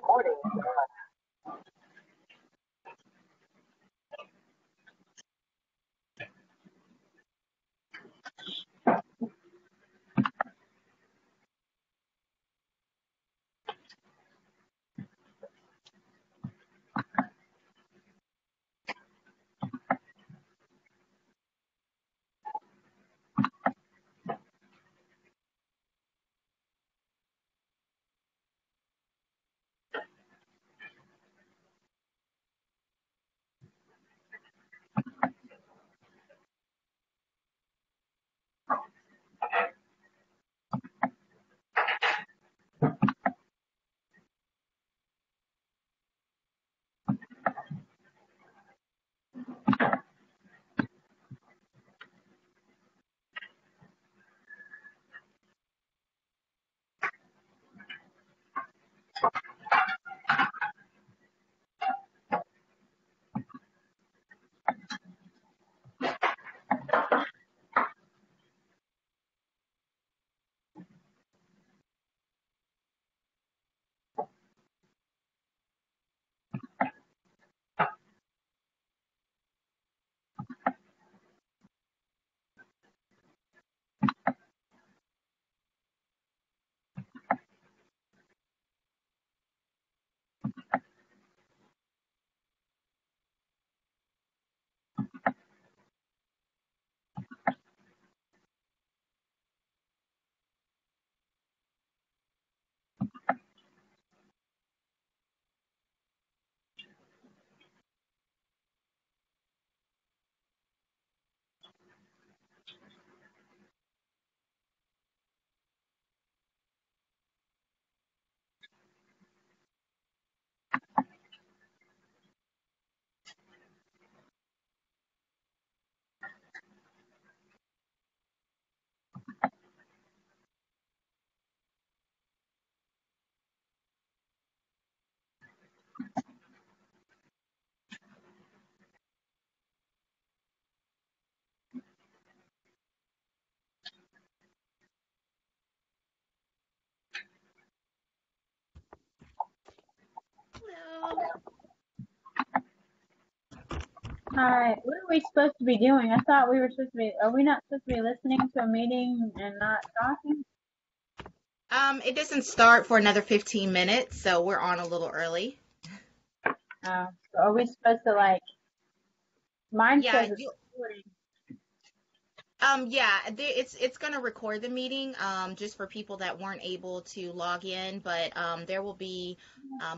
Hello. All right, what are we supposed to be doing? I thought we were supposed to be, are we not supposed to be listening to a meeting and not talking? It doesn't start for another 15 minutes, so we're on a little early. So are we supposed to mine Yeah, says it's you recording. it's gonna record the meeting just for people that weren't able to log in, but there will be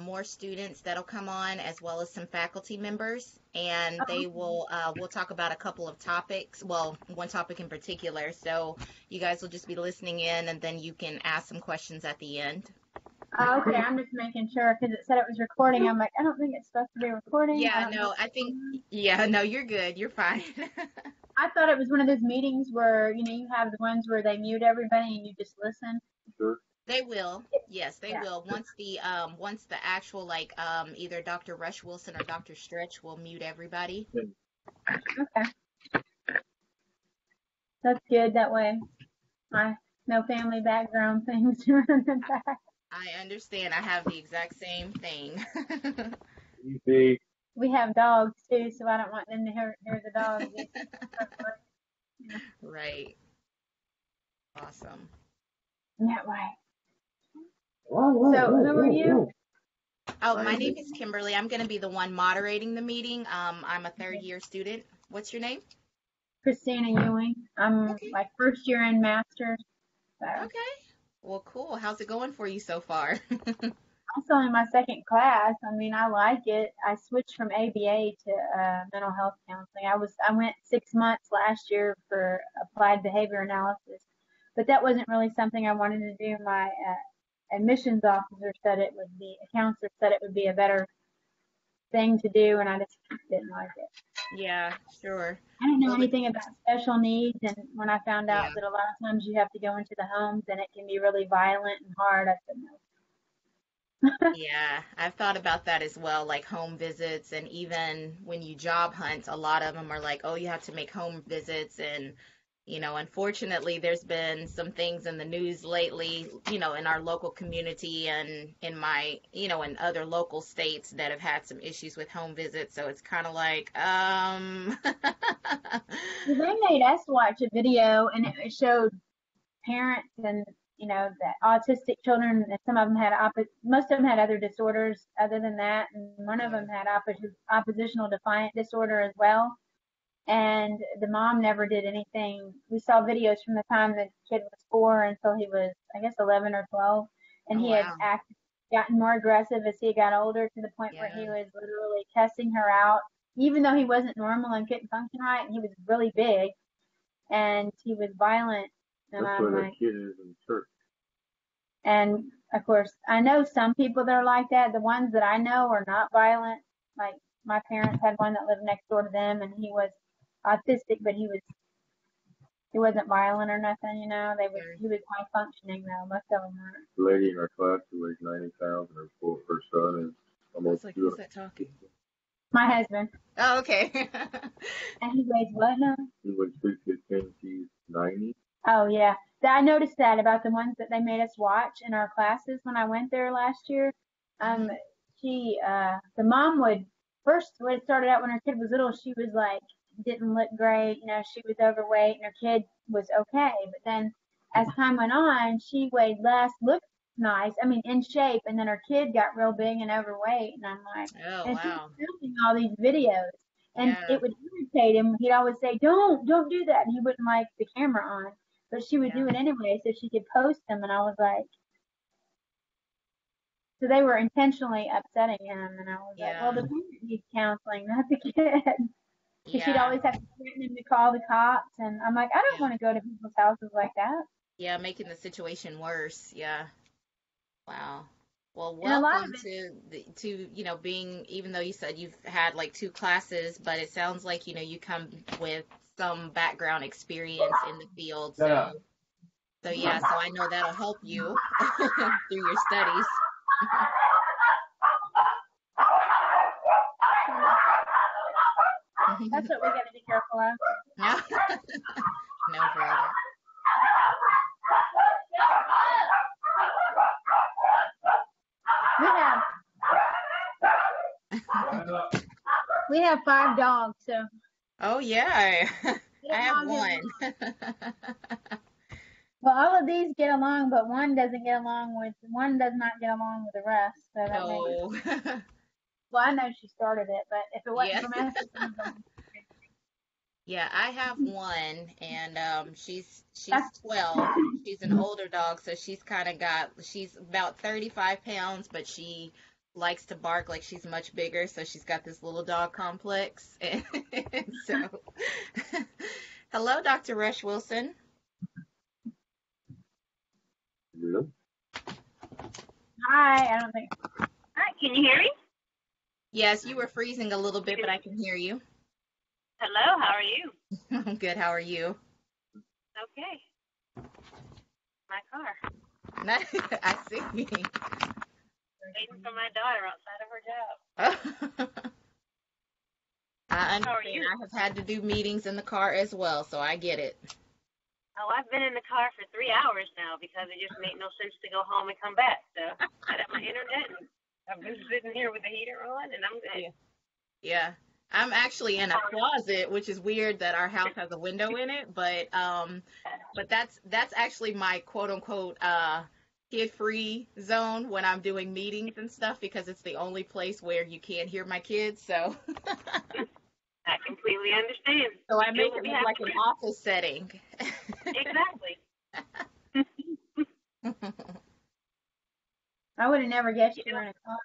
more students that'll come on as well as some faculty members, and they will we'll talk about a couple of topics. Well, one topic in particular. So you guys will just be listening in, and then you can ask some questions at the end. Oh, okay, I'm just making sure because it said it was recording. I'm like, I don't think it's supposed to be recording. I Yeah, don't know. no, no, you're good. You're fine. I thought it was one of those meetings where, you have the ones where they mute everybody and you just listen. Sure. They will. Yes, they Yeah. will. Once the actual either Dr. Rush Wilson or Dr. Stretch will mute everybody. Okay. That's good. That way, no family background things running back. I understand. I have the exact same thing. Easy. We have dogs too, so I don't want them to hear the dogs. Right. Awesome. That way. So who are you? Oh, my name is Kimberly. I'm going to be the one moderating the meeting. I'm a third year student. What's your name? Christina Ewing. I'm Okay. like first year in master's. So Okay. Well, cool. How's it going for you so far? I'm still in my second class. I mean, I like it. I switched from ABA to mental health counseling. I went 6 months last year for applied behavior analysis, but that wasn't really something I wanted to do. My admissions officer said it would be, a counselor said it would be a better thing to do, and I just didn't like it. Yeah, sure. I didn't know Well, anything about special needs, and when I found out yeah. that a lot of times you have to go into the homes and it can be really violent and hard, I said no. Yeah, I've thought about that as well, like home visits, and even when you job hunt, a lot of them are like, oh, you have to make home visits, and Unfortunately, there's been some things in the news lately, in our local community and in my, in other local states that have had some issues with home visits. So it's kind of like, Well, they made us watch a video, and it showed parents and that autistic children, and some of them had most of them had other disorders other than that, and one of yeah, them had oppositional defiant disorder as well. And the mom never did anything. We saw videos from the time the kid was 4 until he was, I guess, 11 or 12, and oh, he had wow. gotten more aggressive as he got older, to the point where he Yeah, was literally cussing her out, even though he wasn't normal and couldn't function right, and he was really big and he was violent. And That's I'm where that like, kid is in church. and of course, I know some people that are like that. The ones that I know are not violent. Like my parents had one that lived next door to them, and he was autistic, but he wasn't violent or nothing. sure. He was high functioning though. Most of them weren't. The lady in our class who weighs 90 pounds, and her son is I almost was like, who's 200. that talking? My husband, Oh, okay. and he weighs what now? He weighs 315. She's 90. Oh yeah, I noticed that about the ones that they made us watch in our classes when I went there last year. Um, Hmm. the mom would first, when it started out when her kid was little, she was like didn't look great. She was overweight, and her kid was okay. But then as time went on, she weighed less, looked nice. I mean, in shape, and then her kid got real big and overweight, and I'm like, Oh, and she was wow. filming all these videos. And Yeah, it would irritate him. He'd always say, "Don't do that," and he wouldn't like the camera on, but she would yeah, do it anyway so she could post them. And I was like, so they were intentionally upsetting him. And I was like, well, yeah, the parent needs counseling, not the kid. Because she'd yeah, always have to threaten him to call the cops. And I'm like, I don't yeah, want to go to people's houses like that. yeah, making the situation worse. Yeah. Wow. Well, And a lot of welcome it, being, even though you said you've had like two classes, but it sounds like, you come with some background experience in the field. Yeah. So yeah, so I know that'll help you through your studies. that's what we got to be careful of. No problem. We have we have 5 dogs, so Oh yeah, they I don't have all get one. along. Well, all of these get along, but one does not get along with the rest. So that makes, Oh, well, I know she started it, but if it wasn't yeah. for Master, Yeah, I have one, and she's that's 12. She's an older dog, so she's about 35 pounds, but she likes to bark like she's much bigger, so she's got this little dog complex. And so, hello, Dr. Rush Wilson. Yeah. hi. I don't think. Hi, can you hear me? Yes, you were freezing a little bit, but I can hear you. Hello, how are you? I'm good. How are you? Okay. My car. I see. Waiting for my daughter outside of her job. I How are understand. you? I have had to do meetings in the car as well, so I get it. Oh, I've been in the car for 3 hours now because it just made no sense to go home and come back. So I got my internet and I've been sitting here with the heater on and I'm good. Yeah. I'm actually in a closet, which is weird that our house has a window in it, but that's actually my quote unquote kid-free zone when I'm doing meetings and stuff because it's the only place where you can't hear my kids. So I completely understand. so I Do make what it we look have like to an do. office setting. Exactly. I would have never guessed You you know, were in a car.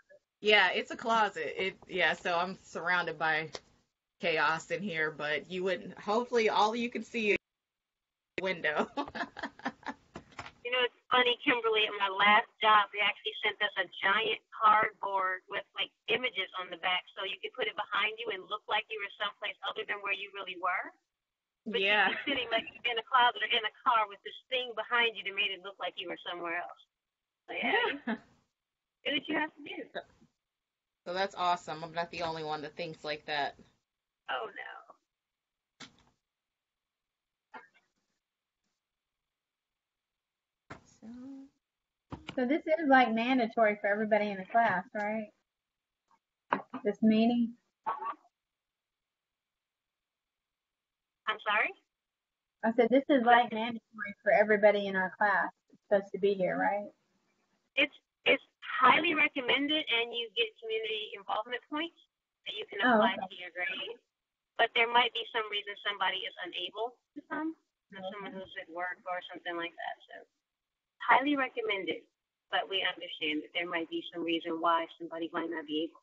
Yeah, it's a closet. So I'm surrounded by chaos in here, but you wouldn't, hopefully all you can see is the window. you know, it's funny, Kimberly, at my last job, they actually sent us a giant cardboard with like images on the back so you could put it behind you and look like you were someplace other than where you really were. But you Yeah. were sitting like in a closet or in a car with this thing behind you that made it look like you were somewhere else. So yeah, you do what you have to do. So that's awesome. I'm not the only one that thinks like that. Oh no. So this is like mandatory for everybody in the class, right? This meeting? I'm sorry? I said this is like mandatory for everybody in our class. It's supposed to be here, right? It's highly recommended, and you get community involvement points that you can Oh, apply okay. to your grade. But there might be some reason somebody is unable to come, someone who's at work or something like that. So highly recommended, but we understand that there might be some reason why somebody might not be able.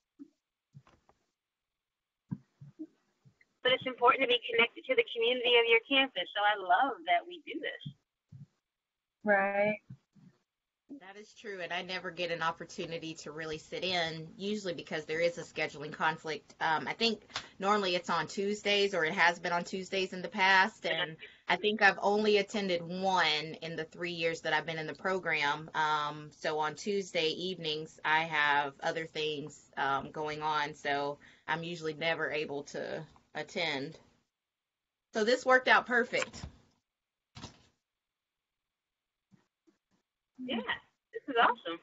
But it's important to be connected to the community of your campus. So I love that we do this. Right. That is true, and I never get an opportunity to really sit in, usually because there is a scheduling conflict. I think normally it's on Tuesdays, or it has been on Tuesdays in the past, and I think I've only attended one in the 3 years that I've been in the program. So on Tuesday evenings, I have other things going on, so I'm usually never able to attend. So this worked out perfect. Yeah, this is awesome.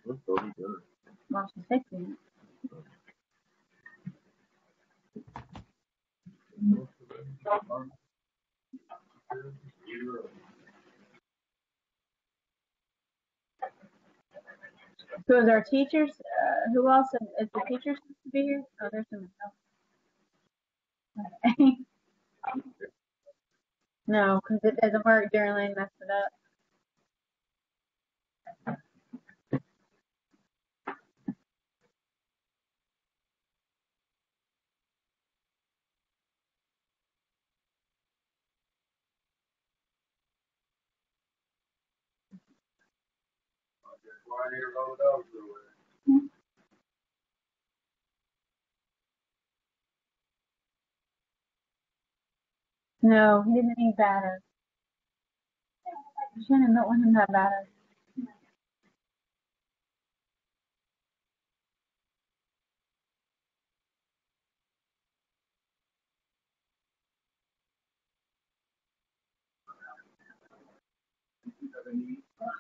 Let's go to dinner. Well, she's fixing it. So is our teachers, who else is the teachers supposed to be here? Oh, there's someone else. Okay. No, because it doesn't work. Darylene messed it up. No, he didn't need batter. Shannon don't want him to have batter.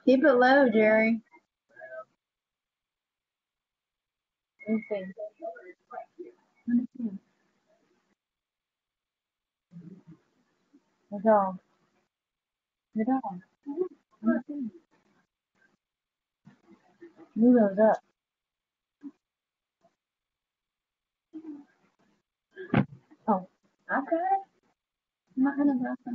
Keep it low, Jerry. Let me see. Let me see. The dog. The dog. Let me see. Milo's up. Oh, okay. I'm not gonna drop him.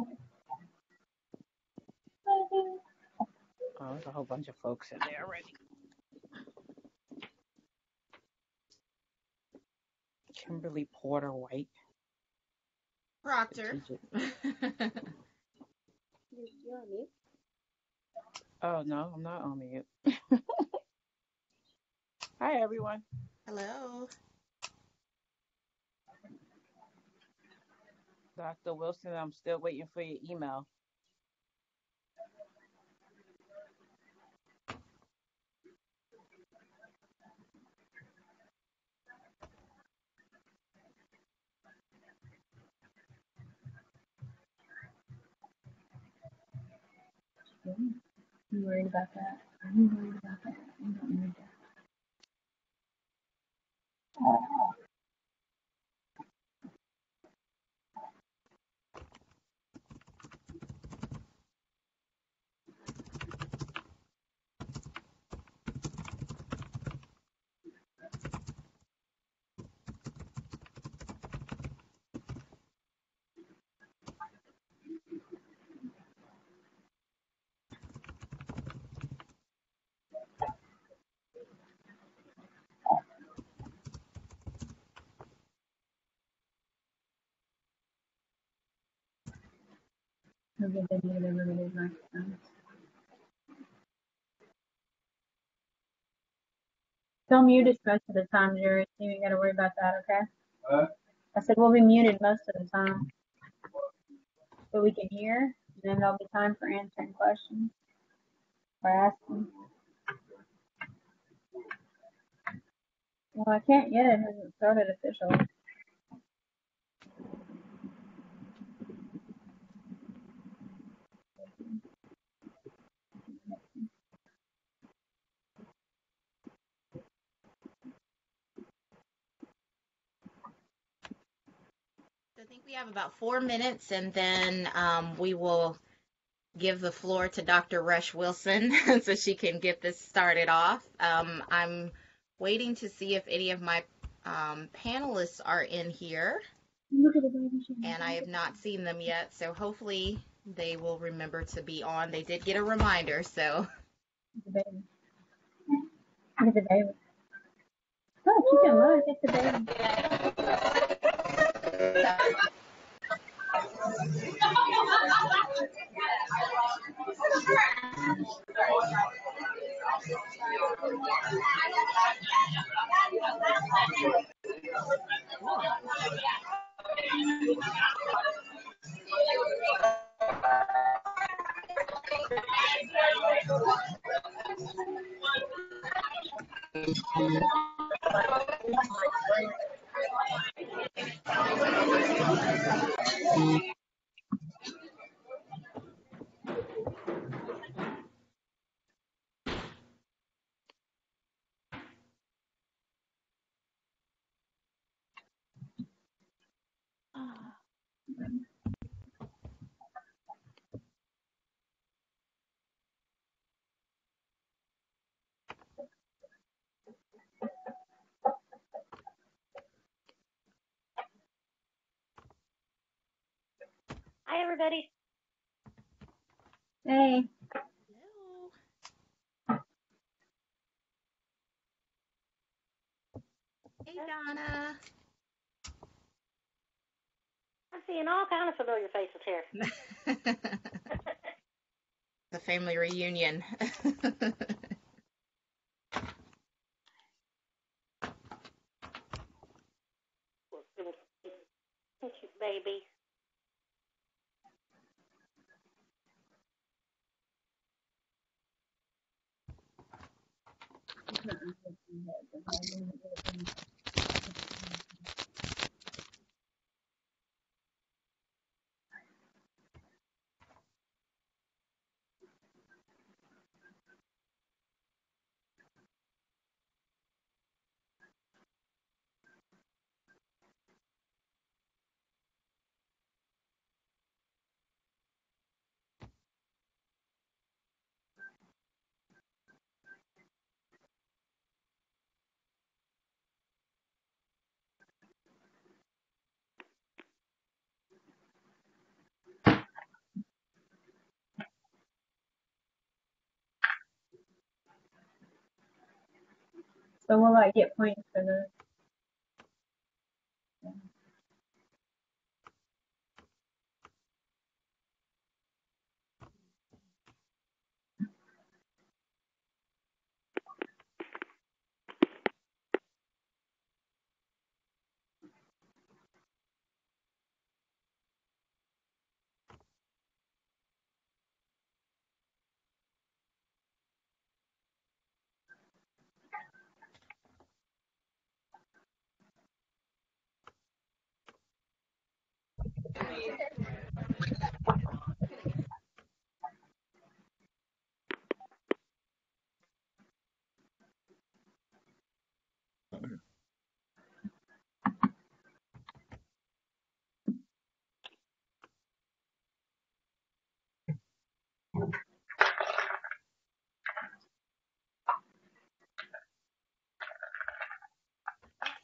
Oh, there's a whole bunch of folks in there already. Kimberly Porter White. Proctor. Oh, no, I'm not on mute. Hi, everyone. Hello. Dr. Wilson, I'm still waiting for your email. I'm worried about that. I'm worried about that. I don't need that. I'll get the data limited next time. Still muted most of the time, Jerry, so you ain't gotta worry about that, okay? I said we'll be muted most of the time. So we can hear, and then there'll be time for answering questions or asking. Well, I can't yet. It hasn't started officially. We have about 4 minutes, and then we will give the floor to Dr. Rush Wilson so she can get this started off. I'm waiting to see if any of my panelists are in here, Look at the baby. and I have not seen them yet, so hopefully they will remember to be on. They did get a reminder, so. The baby. Look at the baby. Look, you can look at the baby. Hi, everybody. Hey. Hello. Hey, Donna. I'm seeing all kind of familiar faces here. The family reunion. Baby. So will I get points for this?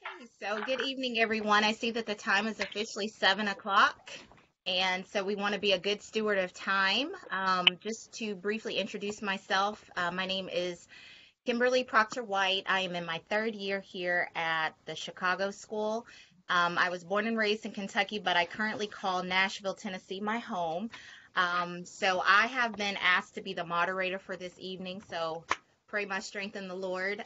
Okay, so good evening, everyone. I see that the time is officially 7 o'clock, and so we want to be a good steward of time. Just to briefly introduce myself, my name is Kimberly Proctor White. I am in my third year here at the Chicago School. I was born and raised in Kentucky, but I currently call Nashville, Tennessee my home. So I have been asked to be the moderator for this evening, so pray my strength in the Lord.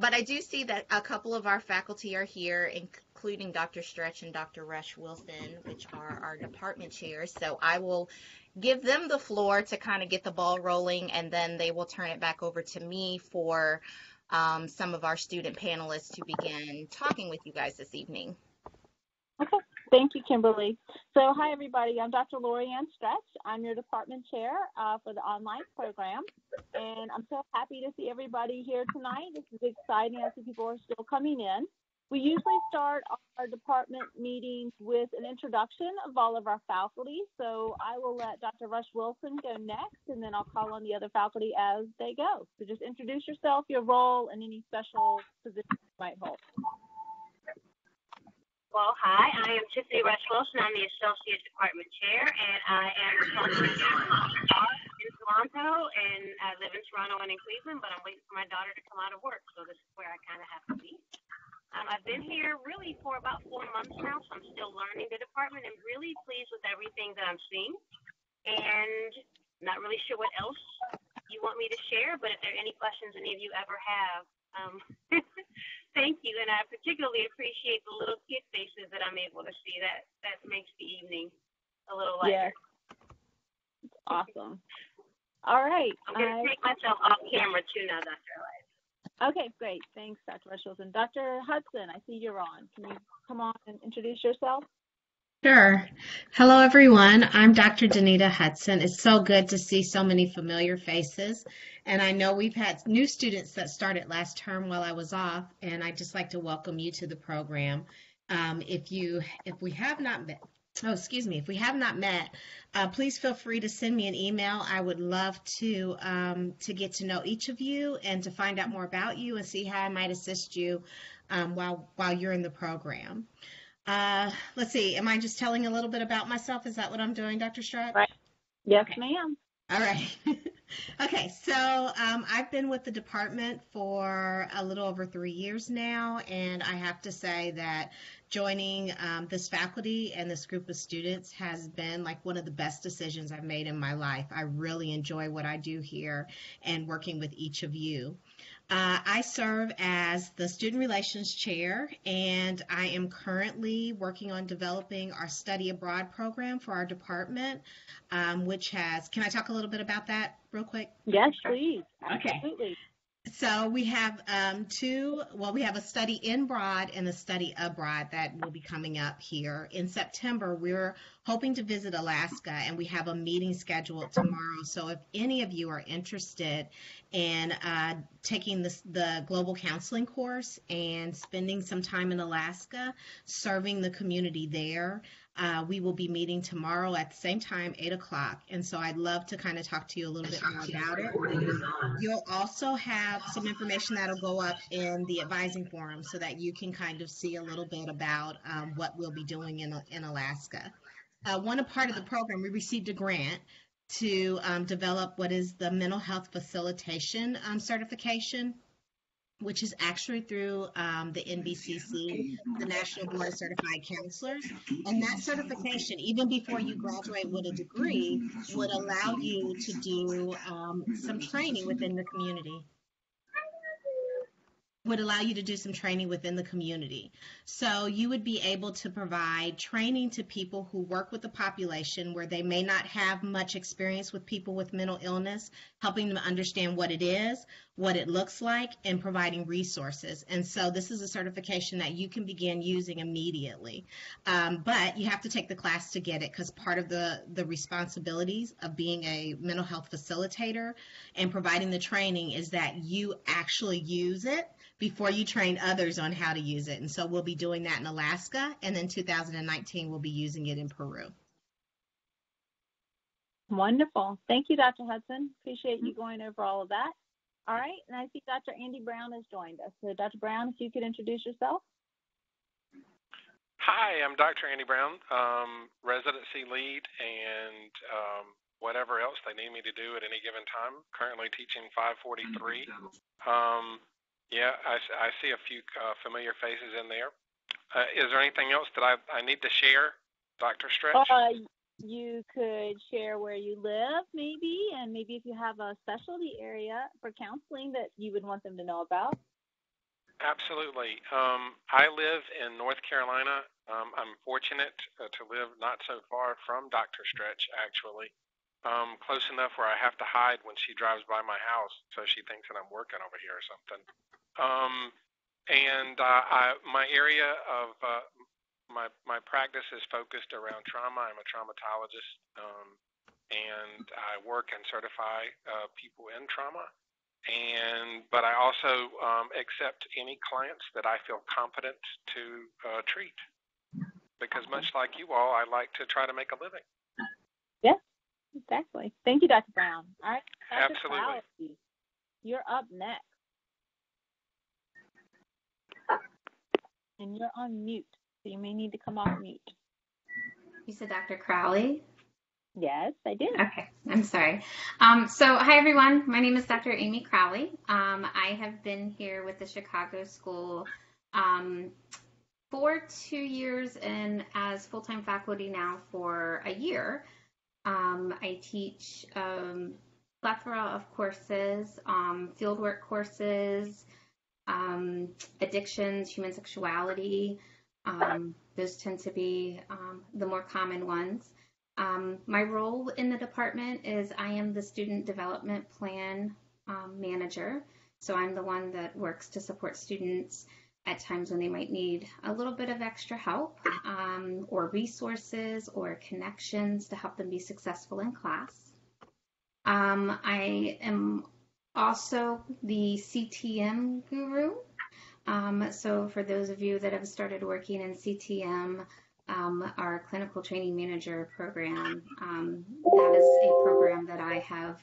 But I do see that a couple of our faculty are here, including Dr. Stretch and Dr. Rush Wilson, which are our department chairs. So I will give them the floor to kind of get the ball rolling, and then they will turn it back over to me for some of our student panelists to begin talking with you guys this evening. Okay, thank you, Kimberly. So hi, everybody. I'm Dr. Lori Ann Stretch. I'm your department chair for the online program, and I'm so happy to see everybody here tonight. This is exciting. I see people are still coming in. We usually start our department meetings with an introduction of all of our faculty. So I will let Dr. Rush Wilson go next, and then I'll call on the other faculty as they go. So just introduce yourself, your role, and any special position you might hold. Well, hi, I am Tiffany Rush Wilson. I'm the Associate Department Chair, and I am responsible in Toronto, and I live in Toronto and in Cleveland, but I'm waiting for my daughter to come out of work, so this is where I kind of have to be. I've been here really for about 4 months now, so I'm still learning the department and really pleased with everything that I'm seeing, and not really sure what else you want me to share, but if there are any questions any of you ever have, thank you, and I particularly appreciate the little kid faces that I'm able to see. That makes the evening a little lighter. Yes. Awesome. All right. I'm going to take myself off camera too now, Dr. Elias. Okay, great. Thanks, Dr. Rush Wilson. Dr. Hudson, I see you're on. Can you come on and introduce yourself? Sure. Hello, everyone. I'm Dr. Danita Hudson. It's so good to see so many familiar faces. And I know we've had new students that started last term while I was off, and I'd just like to welcome you to the program. If we have not met, please feel free to send me an email. I would love to get to know each of you and to find out more about you and see how I might assist you while you're in the program. Let's see. Am I just telling a little bit about myself? Is that what I'm doing, Dr. Stratch? Right. Yes, Okay. ma'am. All right. Okay, so I've been with the department for a little over 3 years now, and I have to say that joining this faculty and this group of students has been like one of the best decisions I've made in my life. I really enjoy what I do here and working with each of you. I serve as the Student Relations Chair, and I am currently working on developing our Study Abroad program for our department, which has, can I talk a little bit about that real quick? Yes, please. Okay. Absolutely. So we have we have a study in Broad and a study abroad that will be coming up here. In September, we're hoping to visit Alaska, and we have a meeting scheduled tomorrow. So if any of you are interested in taking the global counseling course and spending some time in Alaska, serving the community there, we will be meeting tomorrow at the same time, 8 o'clock. And so I'd love to kind of talk to you a little bit more about it. You'll also have some information that'll go up in the advising forum so that you can kind of see a little bit about what we'll be doing in Alaska. One part of the program, we received a grant to develop what is the mental health facilitation certification, which is actually through the NBCC, the National Board of Certified Counselors. And that certification, even before you graduate with a degree, would allow you to do some training within the community. So you would be able to provide training to people who work with the population where they may not have much experience with people with mental illness, helping them understand what it is, what it looks like, and providing resources. And so this is a certification that you can begin using immediately. But you have to take the class to get it, because part of the responsibilities of being a mental health facilitator and providing the training is that you actually use it before you train others on how to use it. And so we'll be doing that in Alaska, and then 2019 we'll be using it in Peru. Wonderful. Thank you, Dr. Hudson. Appreciate you going over all of that. All right, and I see Dr. Andy Brown has joined us. So Dr. Brown, if you could introduce yourself. Hi, I'm Dr. Andy Brown, residency lead, and whatever else they need me to do at any given time. Currently teaching 543. Yeah, I see a few familiar faces in there. Is there anything else that I need to share, Dr. Stretch? You could share where you live, maybe, and maybe if you have a specialty area for counseling that you would want them to know about. Absolutely. I live in North Carolina. I'm fortunate to live not so far from Dr. Stretch, actually. Close enough where I have to hide when she drives by my house so she thinks that I'm working over here or something. My area of my practice is focused around trauma. I'm a traumatologist, and I work and certify people in trauma. but I also accept any clients that I feel confident to treat, because much like you all, I like to try to make a living. Yes, exactly. Thank you, Dr. Brown. All right, Dr. Absolutely. Crowley, you're up next. And you're on mute, so you may need to come off mute. You said Dr. Crowley? Yes, I did. Okay, I'm sorry. So hi, everyone. My name is Dr. Amy Crowley. I have been here with the Chicago School for 2 years and as full-time faculty now for a year. I teach plethora of courses, fieldwork courses, addictions, human sexuality. Those tend to be the more common ones. My role in the department is I am the student development plan manager. So I'm the one that works to support students at times when they might need a little bit of extra help or resources or connections to help them be successful in class. I am also the CTM guru. So for those of you that have started working in CTM, our clinical training manager program, that is a program that I have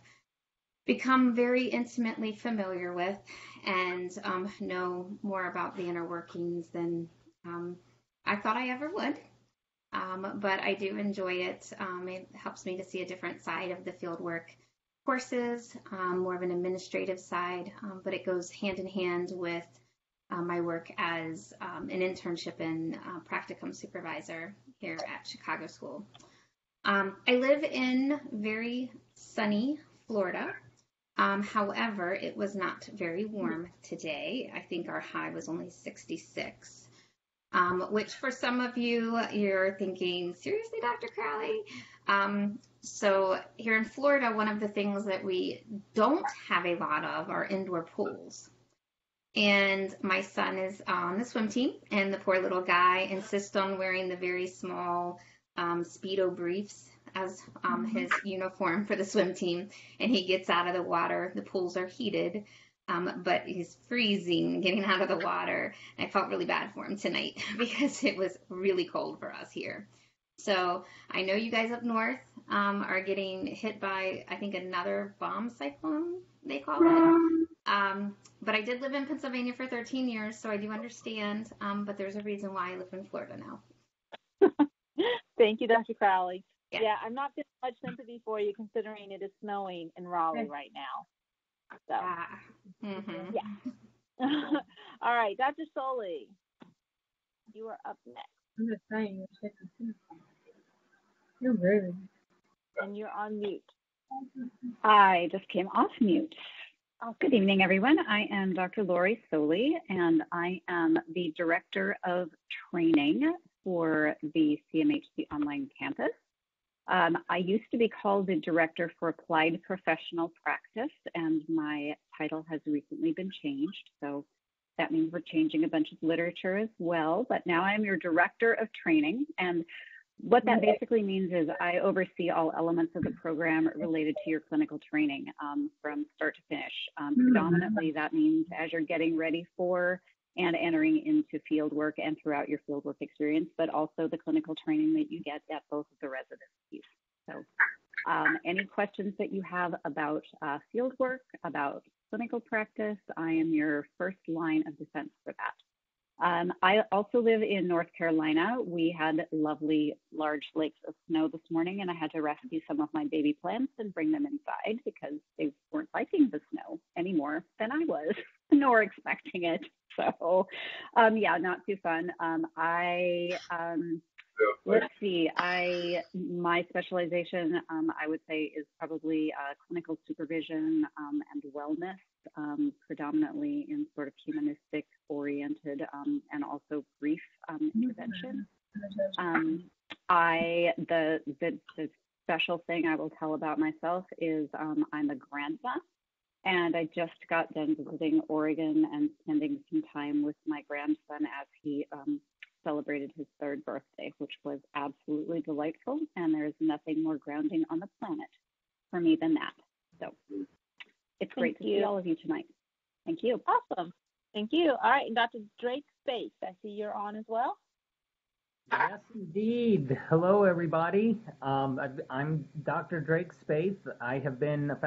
become very intimately familiar with and know more about the inner workings than I thought I ever would. But I do enjoy it. It helps me to see a different side of the fieldwork courses, more of an administrative side, but it goes hand in hand with my work as an internship and practicum supervisor here at Chicago School. I live in very sunny Florida. However, it was not very warm today. I think our high was only 66, which for some of you, you're thinking, seriously, Dr. Crowley? So here in Florida, one of the things that we don't have a lot of are indoor pools. And my son is on the swim team, and the poor little guy insists on wearing the very small Speedo briefs as his uniform for the swim team. And he gets out of the water. The pools are heated, but he's freezing getting out of the water. I felt really bad for him tonight because it was really cold for us here. So I know you guys up north are getting hit by, I think, another bomb cyclone, they call it. But I did live in Pennsylvania for 13 years, so I do understand, but there's a reason why I live in Florida now. Thank you, Dr. Crowley. Yeah. Yeah, I'm not feeling much sympathy for you considering it is snowing in Raleigh right now. So, yeah. All right, Dr. Soley, you are up next. I'm just saying, you're rude. And you're on mute. I just came off mute. Good evening, everyone. I am Dr. Lori Soley, and I am the Director of Training for the CMHC Online Campus. I used to be called the Director for Applied Professional Practice, and my title has recently been changed. So that means we're changing a bunch of literature as well. But now I'm your Director of Training, and what that basically means is I oversee all elements of the program related to your clinical training from start to finish. Predominantly, that means as you're getting ready for and entering into field work and throughout your field work experience, but also the clinical training that you get at both of the residencies. So any questions that you have about field work, about clinical practice, I am your first line of defense for that. I also live in North Carolina. We had lovely large lakes of snow this morning, and I had to rescue some of my baby plants and bring them inside because they weren't liking the snow any more than I was, nor expecting it. So, yeah, not too fun. Let's see, my specialization, I would say, is probably clinical supervision and wellness, predominantly in sort of humanistic oriented and also grief intervention. The special thing I will tell about myself is I'm a grandma, and I just got done visiting Oregon and spending some time with my grandson as he celebrated his 3rd birthday, which was absolutely delightful. And there's nothing more grounding on the planet for me than that. So It's great to see all of you tonight. Thank you. Awesome. Thank you. All right, and Dr. Drake Space, I see you're on as well. Yes, indeed. Hello, everybody. I'm Dr. Drake Spaeth. I have been a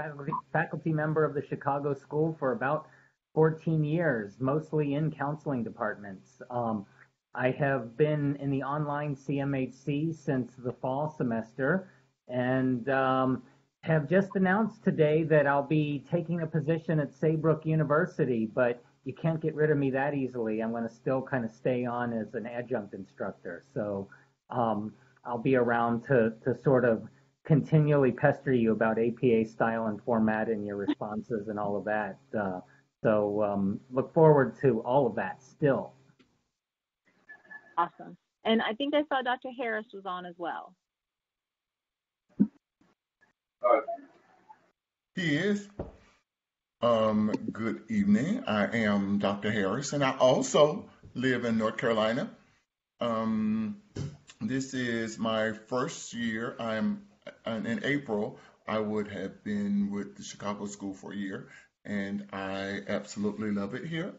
faculty member of the Chicago School for about 14 years, mostly in counseling departments. I have been in the online CMHC since the fall semester, and have just announced today that I'll be taking a position at Saybrook University, but you can't get rid of me that easily. I'm going to still kind of stay on as an adjunct instructor. So I'll be around to sort of continually pester you about APA style and format and your responses and all of that. So look forward to all of that still. Awesome. And I think I saw Dr. Harris was on as well. He is. Good evening. I am Dr. Harris, and I also live in North Carolina. This is my first year. In April, I would have been with the Chicago School for a year, and I absolutely love it here.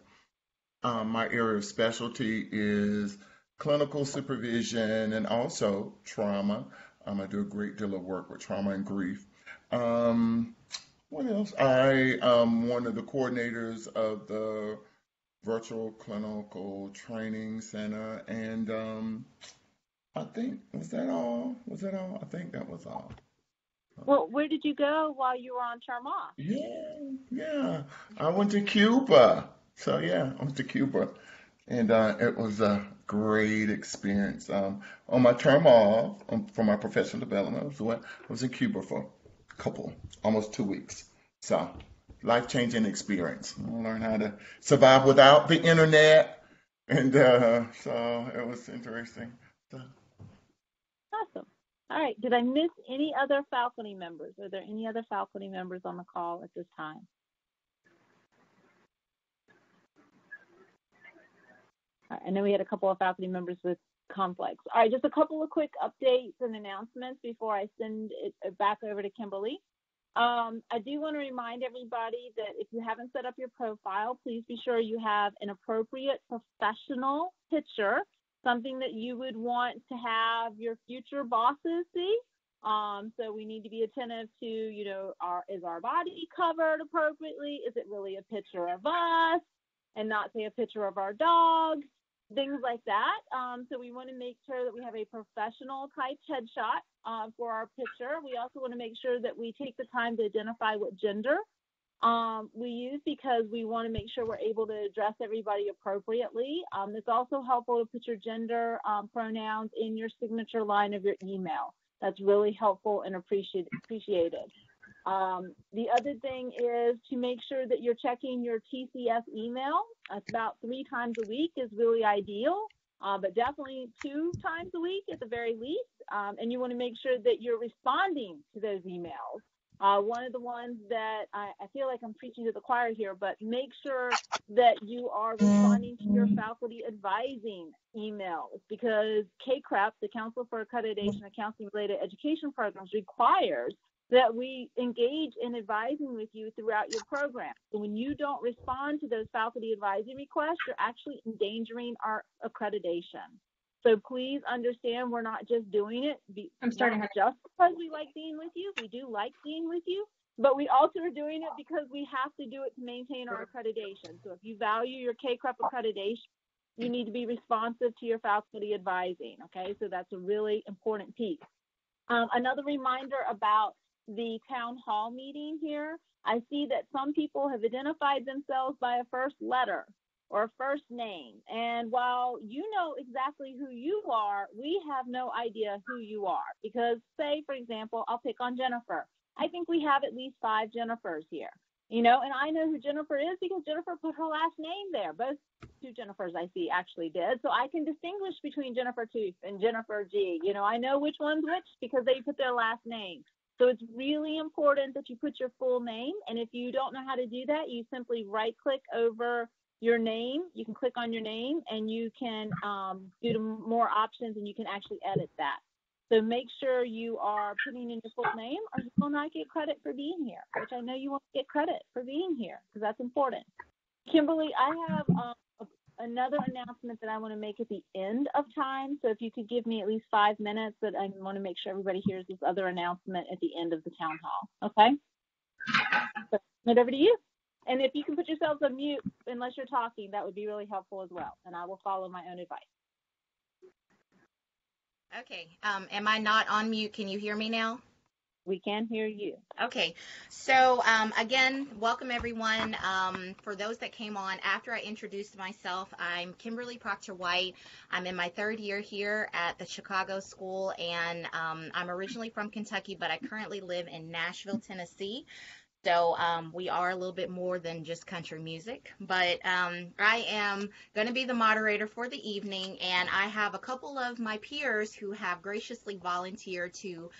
My area of specialty is clinical supervision and also trauma. I do a great deal of work with trauma and grief. What else? I am one of the coordinators of the Virtual Clinical Training Center, and I think, was that all? I think that was all. Well, where did you go while you were on term off? Yeah. I went to Cuba. So yeah, I went to Cuba, and it was a great experience. On my term off for my professional development, I was in Cuba for almost 2 weeks. So life-changing experience. I learned how to survive without the internet, and so it was interesting. So. Awesome. All right. Did I miss any other faculty members? Are there any other faculty members on the call at this time? All right, I know we had a couple of faculty members with conflicts. All right, just a couple of quick updates and announcements before I send it back over to Kimberly. I do want to remind everybody that if you haven't set up your profile, please be sure you have an appropriate professional picture, something that you would want to have your future bosses see. So we need to be attentive to, is our body covered appropriately? Is it really a picture of us and not, say, a picture of our dog? Things like that. So we want to make sure that we have a professional type headshot for our picture. We also want to make sure that we take the time to identify what gender we use, because we want to make sure we're able to address everybody appropriately. It's also helpful to put your gender pronouns in your signature line of your email. That's really helpful and appreciated. The other thing is to make sure that you're checking your TCS email. That's about 3 times a week is really ideal, but definitely 2 times a week at the very least. And you want to make sure that you're responding to those emails. One of the ones that I feel like I'm preaching to the choir here, but make sure that you are responding to your faculty advising emails, because CACREP, the Council for Accreditation of Counseling Related Education Programs, requires that we engage in advising with you throughout your program. So when you don't respond to those faculty advising requests, you're actually endangering our accreditation. So please understand, we're not just doing it just because we like being with you. We do like being with you, but we also are doing it because we have to do it to maintain our accreditation. So if you value your CACREP accreditation, you need to be responsive to your faculty advising, okay? So that's a really important piece. Another reminder about the town hall meeting here. I see that some people have identified themselves by a first letter or a first name. And while you know exactly who you are, we have no idea who you are. Because say, for example, I'll pick on Jennifer. I think we have at least 5 Jennifers here, and I know who Jennifer is because Jennifer put her last name there. Both 2 Jennifers I see actually did. So I can distinguish between Jennifer Tooth and Jennifer G. I know which one's which because they put their last name. So it's really important that you put your full name. And if you don't know how to do that, you simply right click over your name. You can click on your name and you can do more options and you can actually edit that. So make sure you are putting in your full name or you will not get credit for being here, which I know you won't get credit for being here because that's important. Kimberly, I have another announcement that I want to make at the end of time. So if you could give me at least 5 minutes, that I want to make sure everybody hears this other announcement at the end of the town hall. Okay? So it over to you. And if you can put yourselves on mute unless you're talking, that would be really helpful as well. And I will follow my own advice. Okay. Am I not on mute? Can you hear me now? We can hear you. Okay, so again, welcome everyone. For those that came on after I introduced myself, I'm Kimberly Proctor White. I'm in my 3rd year here at the Chicago School, and I'm originally from Kentucky, but I currently live in Nashville, Tennessee. So we are a little bit more than just country music, but I am going to be the moderator for the evening, and I have a couple of my peers who have graciously volunteered to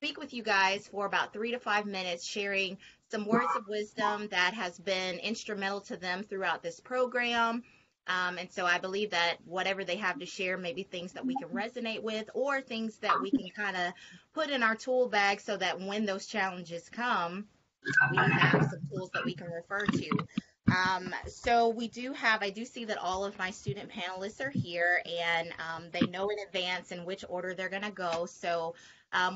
speak with you guys for about 3 to 5 minutes, sharing some words of wisdom that has been instrumental to them throughout this program. And so I believe that whatever they have to share may be things that we can resonate with or things that we can kind of put in our tool bag so that when those challenges come, we have some tools that we can refer to. So I do see that all of my student panelists are here, and they know in advance in which order they're going to go. So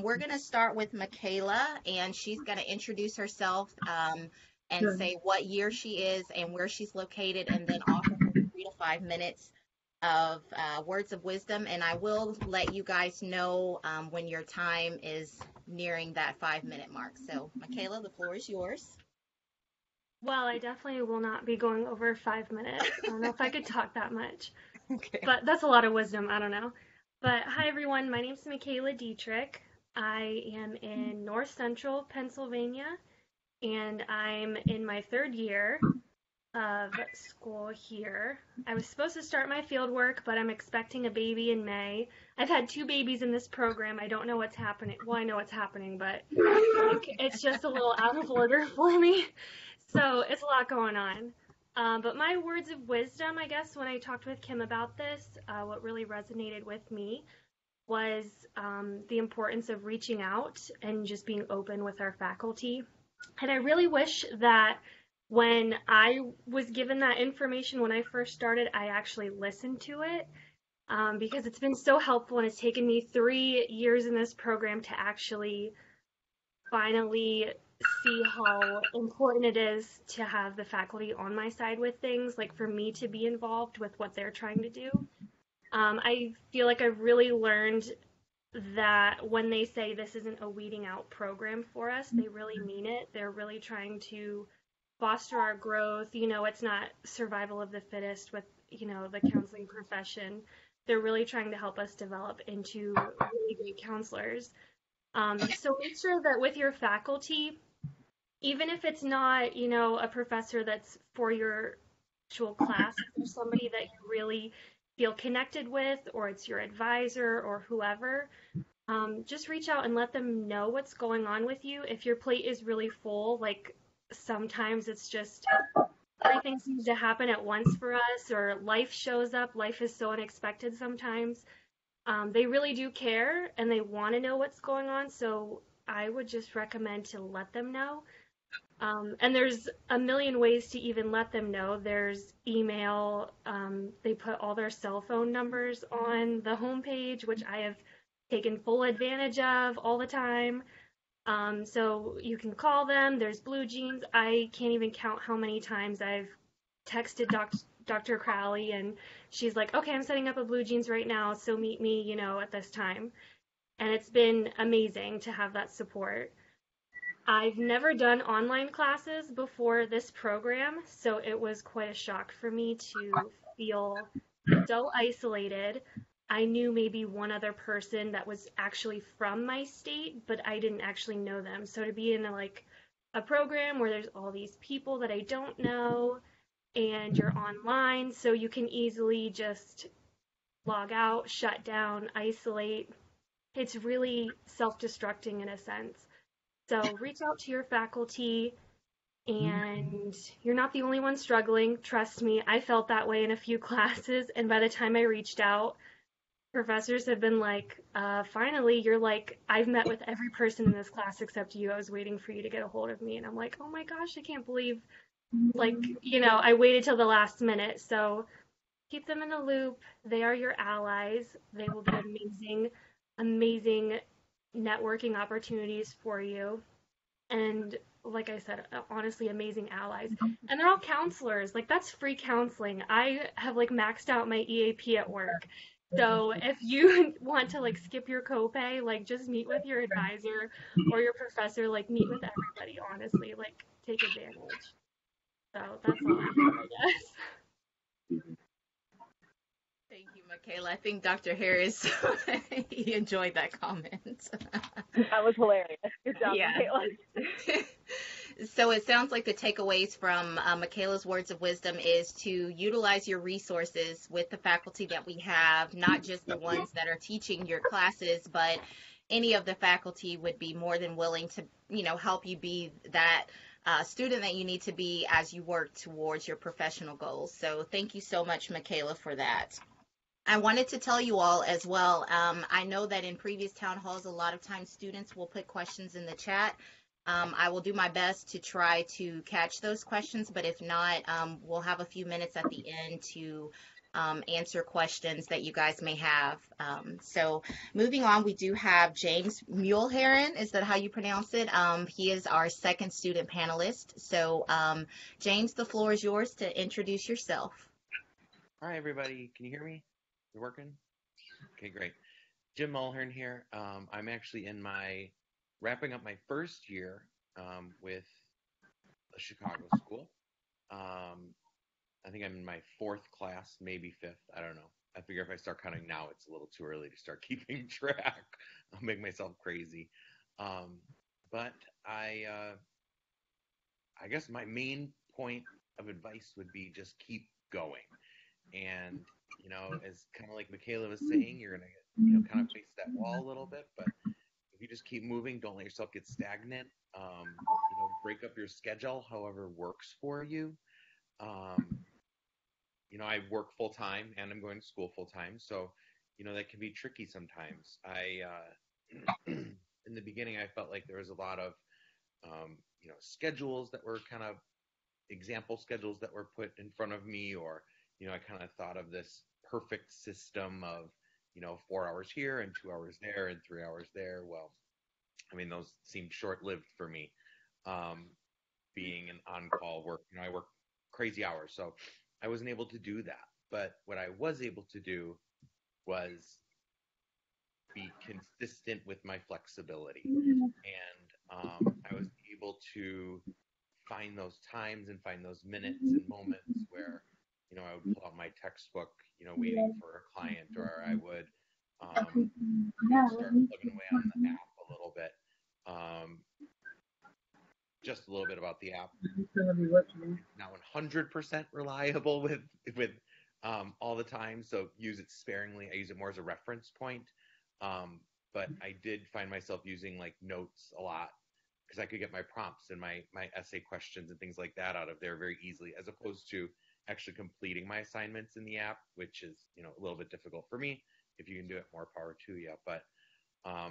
we're going to start with Michaela, and she's going to introduce herself and say what year she is and where she's located, and then offer her 3 to 5 minutes of words of wisdom. And I will let you guys know when your time is nearing that 5-minute mark. So Michaela, the floor is yours. Well, I definitely will not be going over 5 minutes. I don't know if I could talk that much, Okay. but that's a lot of wisdom. I don't know. But hi, everyone. My name's Michaela Dietrich. I am in North Central Pennsylvania, and I'm in my 3rd year of school here. I was supposed to start my field work, but I'm expecting a baby in May. I've had 2 babies in this program. I don't know what's happening. Well, I know what's happening, but it's just a little out of order for me. So it's a lot going on. But my words of wisdom, I guess, when I talked with Kim about this, what really resonated with me was the importance of reaching out and just being open with our faculty. And I really wish that when I was given that information when I first started, I actually listened to it because it's been so helpful, and it's taken me 3 years in this program to actually finally see how important it is to have the faculty on my side with things, like for me to be involved with what they're trying to do. I feel like I've really learned that when they say this isn't a weeding out program for us, they really mean it. They're really trying to foster our growth. You know, it's not survival of the fittest with, you know, the counseling profession. They're really trying to help us develop into really great counselors. So make sure that with your faculty, even if it's not, you know, a professor that's for your actual class, if there's somebody that you really feel connected with, or it's your advisor or whoever, just reach out and let them know what's going on with you. If your plate is really full, like sometimes it's just everything seems to happen at once for us, or life shows up. Life is so unexpected sometimes. They really do care and they want to know what's going on. So I would just recommend to let them know. And there's a million ways to even let them know. There's email. They put all their cell phone numbers on the homepage, which I have taken full advantage of all the time. So you can call them. There's Blue Jeans. I can't even count how many times I've texted Dr. Crowley, and she's like, okay, I'm setting up a Blue Jeans right now, so meet me, you know, at this time. And it's been amazing to have that support. I've never done online classes before this program, so it was quite a shock for me to feel so isolated. I knew maybe one other person that was actually from my state, but I didn't actually know them. So to be in a program where there's all these people that I don't know, and you're online, so you can easily just log out, shut down, isolate. It's really self-destructing in a sense. So reach out to your faculty, and you're not the only one struggling. Trust me, I felt that way in a few classes, and by the time I reached out, professors have been like, finally, you're like, I've met with every person in this class except you. I was waiting for you to get a hold of me. And I'm like, oh my gosh, I can't believe, like, I waited till the last minute. So keep them in the loop. They are your allies. They will be amazing, amazing networking opportunities for you. And like I said, honestly, amazing allies. And they're all counselors. Like, that's free counseling. I have like maxed out my EAP at work. So if you want to like skip your copay, like just meet with your advisor or your professor, like meet with everybody, honestly, like take advantage. So that's all I have, I guess. Thank you, Michaela. I think Dr. Harris, he enjoyed that comment. That was hilarious. Good job, Yeah. Michaela. So it sounds like the takeaways from Michaela's words of wisdom is to utilize your resources with the faculty that we have, not just the ones that are teaching your classes, but any of the faculty would be more than willing to, help you be that student that you need to be as you work towards your professional goals. So thank you so much, Michaela, for that. I wanted to tell you all as well, I know that in previous town halls, a lot of times students will put questions in the chat. I will do my best to try to catch those questions, but if not, we'll have a few minutes at the end to answer questions that you guys may have. So moving on, we do have James Muehlherren. Is that how you pronounce it? He is our second student panelist. So James, the floor is yours to introduce yourself. Hi, everybody. Can you hear me? Is it working? Okay, great. Jim Mulhern here. I'm actually wrapping up my first year with the Chicago School. I think I'm in my fourth class, maybe fifth. I don't know. I figure if I start counting now, it's a little too early to start keeping track. I'll make myself crazy. But I guess my main point of advice would be just keep going. And, as kind of like Michaela was saying, you're going to, kind of face that wall a little bit, but if you just keep moving, don't let yourself get stagnant. Break up your schedule, however works for you. I work full time and I'm going to school full time, so that can be tricky sometimes. In the beginning, I felt like there was a lot of schedules that were kind of example schedules that were put in front of me, or I kind of thought of this perfect system of 4 hours here and 2 hours there and 3 hours there. Well, I mean, those seemed short-lived for me. Being an on-call work, I work crazy hours, so I wasn't able to do that. But what I was able to do was be consistent with my flexibility, and I was able to find those times and find those minutes and moments where I would pull out my textbook, waiting for a client, or I would start plugging away on the app a little bit. Just a little bit about the app. Now 100% reliable with all the time, so use it sparingly. I use it more as a reference point. But I did find myself using like notes a lot because I could get my prompts and my essay questions and things like that out of there very easily, as opposed to actually completing my assignments in the app, which is a little bit difficult for me. If you can do it, more power to you. But I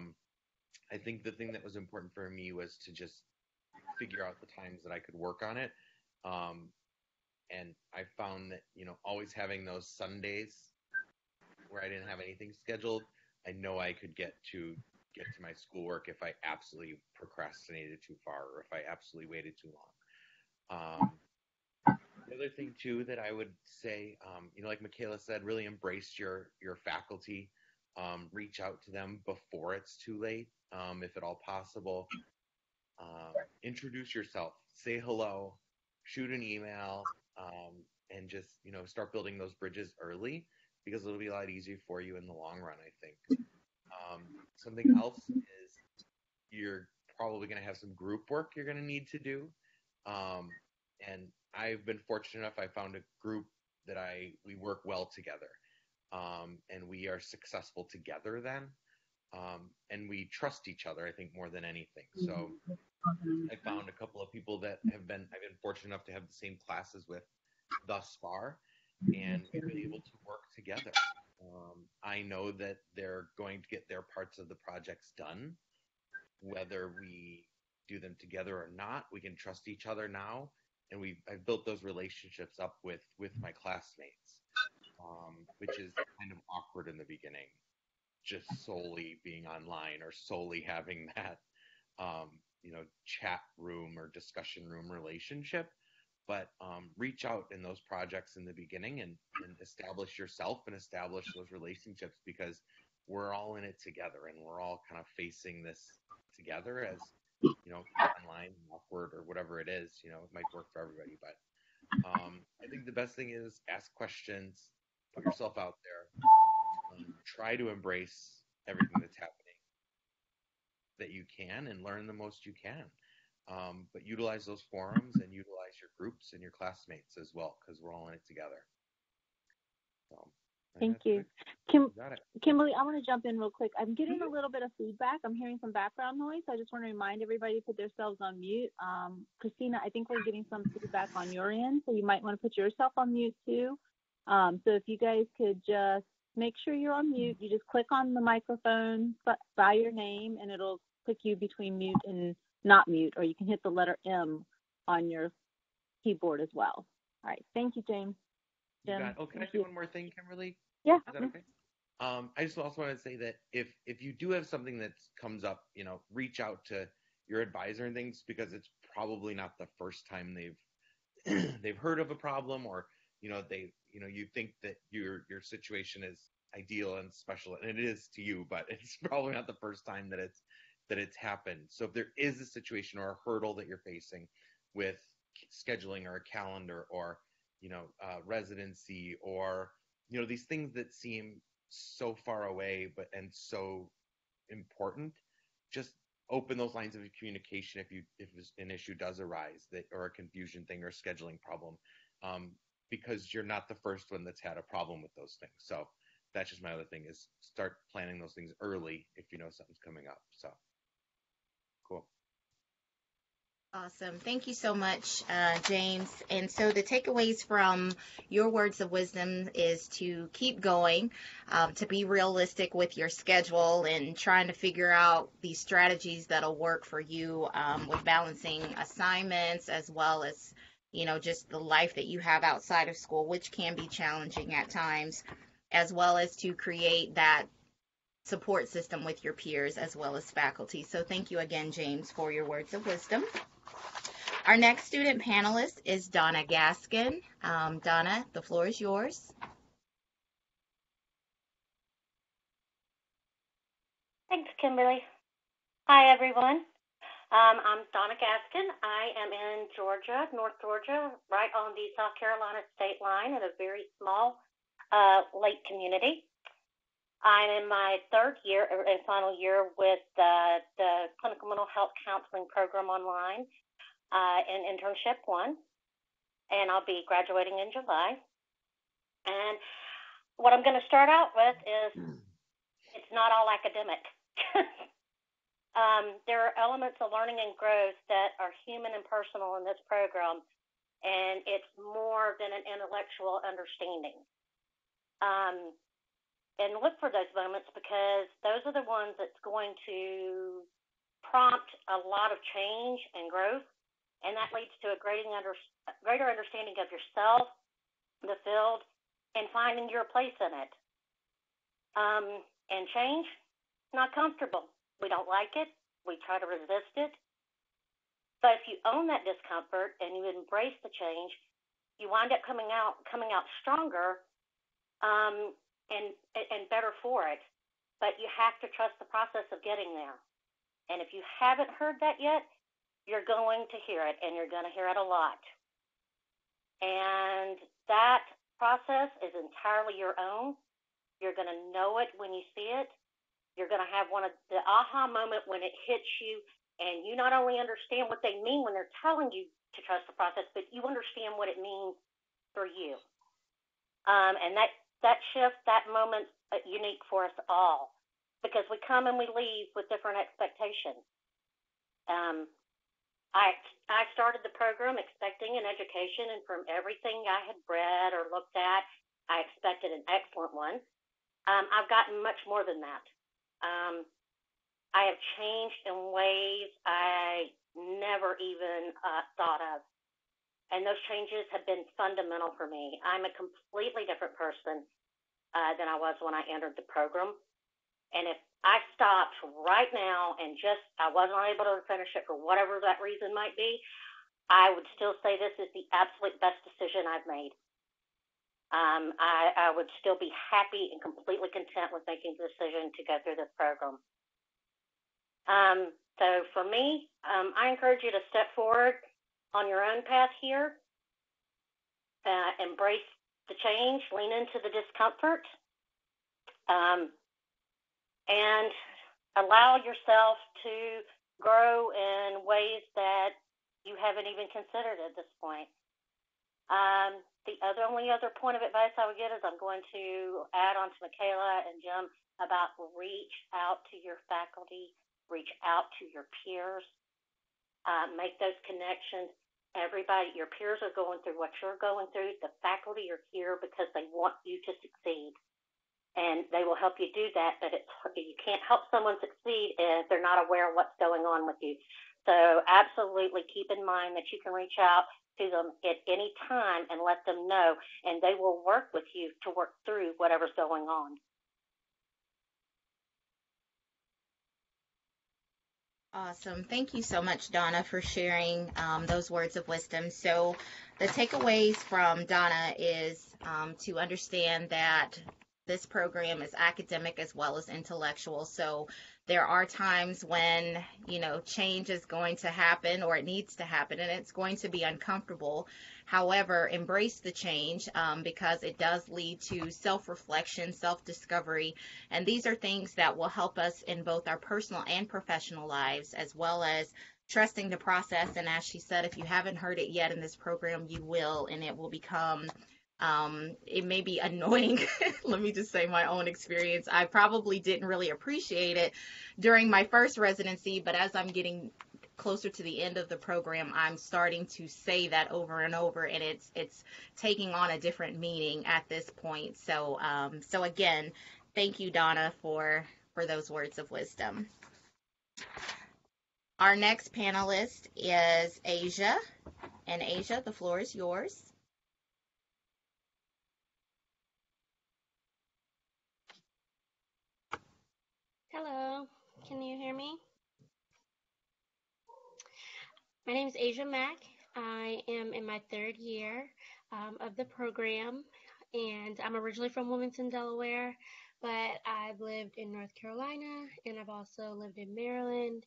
think the thing that was important for me was to just figure out the times that I could work on it. And I found that, always having those Sundays where I didn't have anything scheduled, I know I could get to my schoolwork if I absolutely procrastinated too far, or if I absolutely waited too long. The other thing too that I would say, like Michaela said, really embrace your faculty. Reach out to them before it's too late, if at all possible. Introduce yourself, say hello, shoot an email, and just start building those bridges early, because it'll be a lot easier for you in the long run, I think. Something else is you're probably going to have some group work you're going to need to do. And I've been fortunate enough, I found a group that we work well together. And we are successful together then. And we trust each other, I think, more than anything. So I found a couple of people that I've been fortunate enough to have the same classes with thus far, and we've been able to work together. I know that they're going to get their parts of the projects done, whether we do them together or not. We can trust each other now, and I've built those relationships up with my classmates, which is kind of awkward in the beginning, just solely being online or solely having that chat room or discussion room relationship. But reach out in those projects in the beginning and establish yourself and establish those relationships, because we're all in it together and we're all kind of facing this together, as online, awkward, or whatever it is. It might work for everybody, but I think the best thing is ask questions, put yourself out there, try to embrace everything that's happening that you can, and learn the most you can. But utilize those forums and utilize your groups and your classmates as well, because we're all in it together. So, Thank you. Kimberly, I want to jump in real quick. I'm getting a little bit of feedback. I'm hearing some background noise. I just want to remind everybody to put themselves on mute. Christina, I think we're getting some feedback on your end, so you might want to put yourself on mute too. So if you guys could just make sure you're on mute, you just click on the microphone by your name, and it'll click you between mute and not mute, or you can hit the letter M on your keyboard as well. All right. Thank you, James. Jim, can I say one more thing, Kimberly? Yeah. Is that okay? I just also want to say that if you do have something that comes up, reach out to your advisor and things, because it's probably not the first time they've heard of a problem, or you think that your situation is ideal and special, and it is to you, but it's probably not the first time that it's happened. So if there is a situation or a hurdle that you're facing with scheduling or a calendar or residency, or these things that seem so far away and so important, just open those lines of communication if an issue does arise, or a confusion thing or a scheduling problem, because you're not the first one that's had a problem with those things. So that's just my other thing, is start planning those things early if you know something's coming up. So cool. Awesome. Thank you so much, James. And so the takeaways from your words of wisdom is to keep going, to be realistic with your schedule and trying to figure out these strategies that'll work for you with balancing assignments, as well as, just the life that you have outside of school, which can be challenging at times, as well as to create that support system with your peers as well as faculty. So thank you again, James, for your words of wisdom. Our next student panelist is Donna Gaskin. Donna, the floor is yours. Thanks, Kimberly. Hi, everyone. I'm Donna Gaskin. I am in Georgia, North Georgia, right on the South Carolina state line, in a very small lake community. I'm in my third year and final year with the Clinical Mental Health Counseling Program online. In internship 1, and I'll be graduating in July. And what I'm going to start out with is it's not all academic. There are elements of learning and growth that are human and personal in this program, and it's more than an intellectual understanding. And look for those moments, because those are the ones that's going to prompt a lot of change and growth. And that leads to a greater understanding of yourself, the field, and finding your place in it. And change, not comfortable. We don't like it. We try to resist it. But if you own that discomfort and you embrace the change, you wind up coming out stronger and better for it. But you have to trust the process of getting there. And if you haven't heard that yet, you're going to hear it, and you're going to hear it a lot. And that process is entirely your own. You're going to know it when you see it. You're going to have one of the aha moment when it hits you, and you not only understand what they mean when they're telling you to trust the process, but you understand what it means for you. And that shift, that moment, unique for us all, because we come and we leave with different expectations. I started the program expecting an education, and from everything I had read or looked at, I expected an excellent one. I've gotten much more than that. I have changed in ways I never even thought of. And those changes have been fundamental for me. I'm a completely different person than I was when I entered the program. And if I stopped right now and I wasn't able to finish it for whatever that reason might be, I would still say this is the absolute best decision I've made. I would still be happy and completely content with making the decision to go through this program. So for me, I encourage you to step forward on your own path here, embrace the change, lean into the discomfort, and allow yourself to grow in ways that you haven't even considered at this point. The only other point of advice I would give is I'm going to add on to Michaela and Jim about reach out to your faculty, reach out to your peers, make those connections. Everybody, your peers are going through what you're going through. The faculty are here because they want you to succeed, and they will help you do that. But you can't help someone succeed if they're not aware of what's going on with you. So absolutely keep in mind that you can reach out to them at any time and let them know, and they will work with you to work through whatever's going on. Awesome. Thank you so much, Donna, for sharing those words of wisdom. So the takeaways from Donna is to understand that this program is academic as well as intellectual. So there are times when, change is going to happen, or it needs to happen, and it's going to be uncomfortable. However, embrace the change because it does lead to self-reflection, self-discovery, and these are things that will help us in both our personal and professional lives, as well as trusting the process. And as she said, if you haven't heard it yet in this program, you will, and it will become it may be annoying. Let me just say my own experience. I probably didn't really appreciate it during my first residency, but as I'm getting closer to the end of the program, I'm starting to say that over and over, and it's taking on a different meaning at this point. So so again, thank you, Donna, for those words of wisdom. Our next panelist is Asia, and Asia, the floor is yours. Hello, can you hear me? My name is Asia Mack. I am in my third year of the program, and I'm originally from Wilmington, Delaware, but I've lived in North Carolina, and I've also lived in Maryland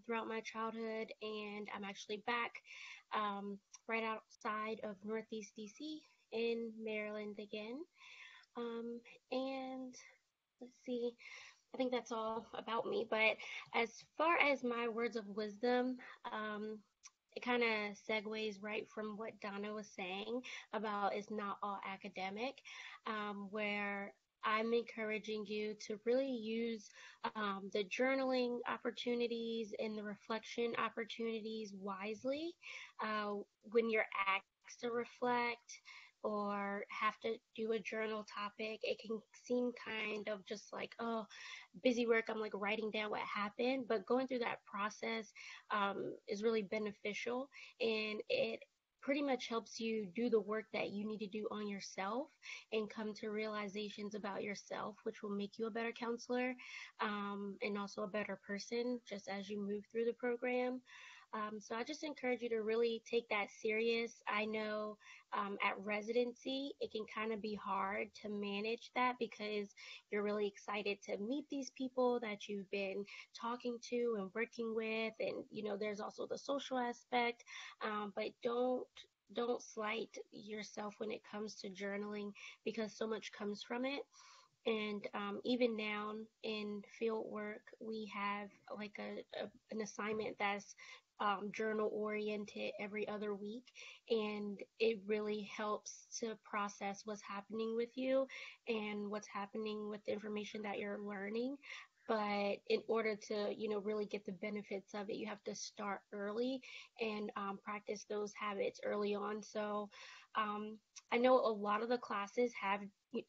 throughout my childhood, and I'm actually back right outside of Northeast DC in Maryland again. And let's see. I think that's all about me. But as far as my words of wisdom, it kind of segues right from what Donna was saying about it's not all academic, where I'm encouraging you to really use the journaling opportunities and the reflection opportunities wisely when you're asked to reflect or have to do a journal topic. It can seem kind of just like, oh, busy work, I'm like writing down what happened, but going through that process is really beneficial, and it pretty much helps you do the work that you need to do on yourself and come to realizations about yourself, which will make you a better counselor and also a better person just as you move through the program. So I just encourage you to really take that serious. I know at residency, it can kind of be hard to manage that because you're really excited to meet these people that you've been talking to and working with. And, there's also the social aspect, but don't slight yourself when it comes to journaling because so much comes from it. And even now in field work, we have like an assignment that's journal oriented every other week, and it really helps to process what's happening with you and what's happening with the information that you're learning. But in order to, really get the benefits of it, you have to start early and practice those habits early on. So I know a lot of the classes have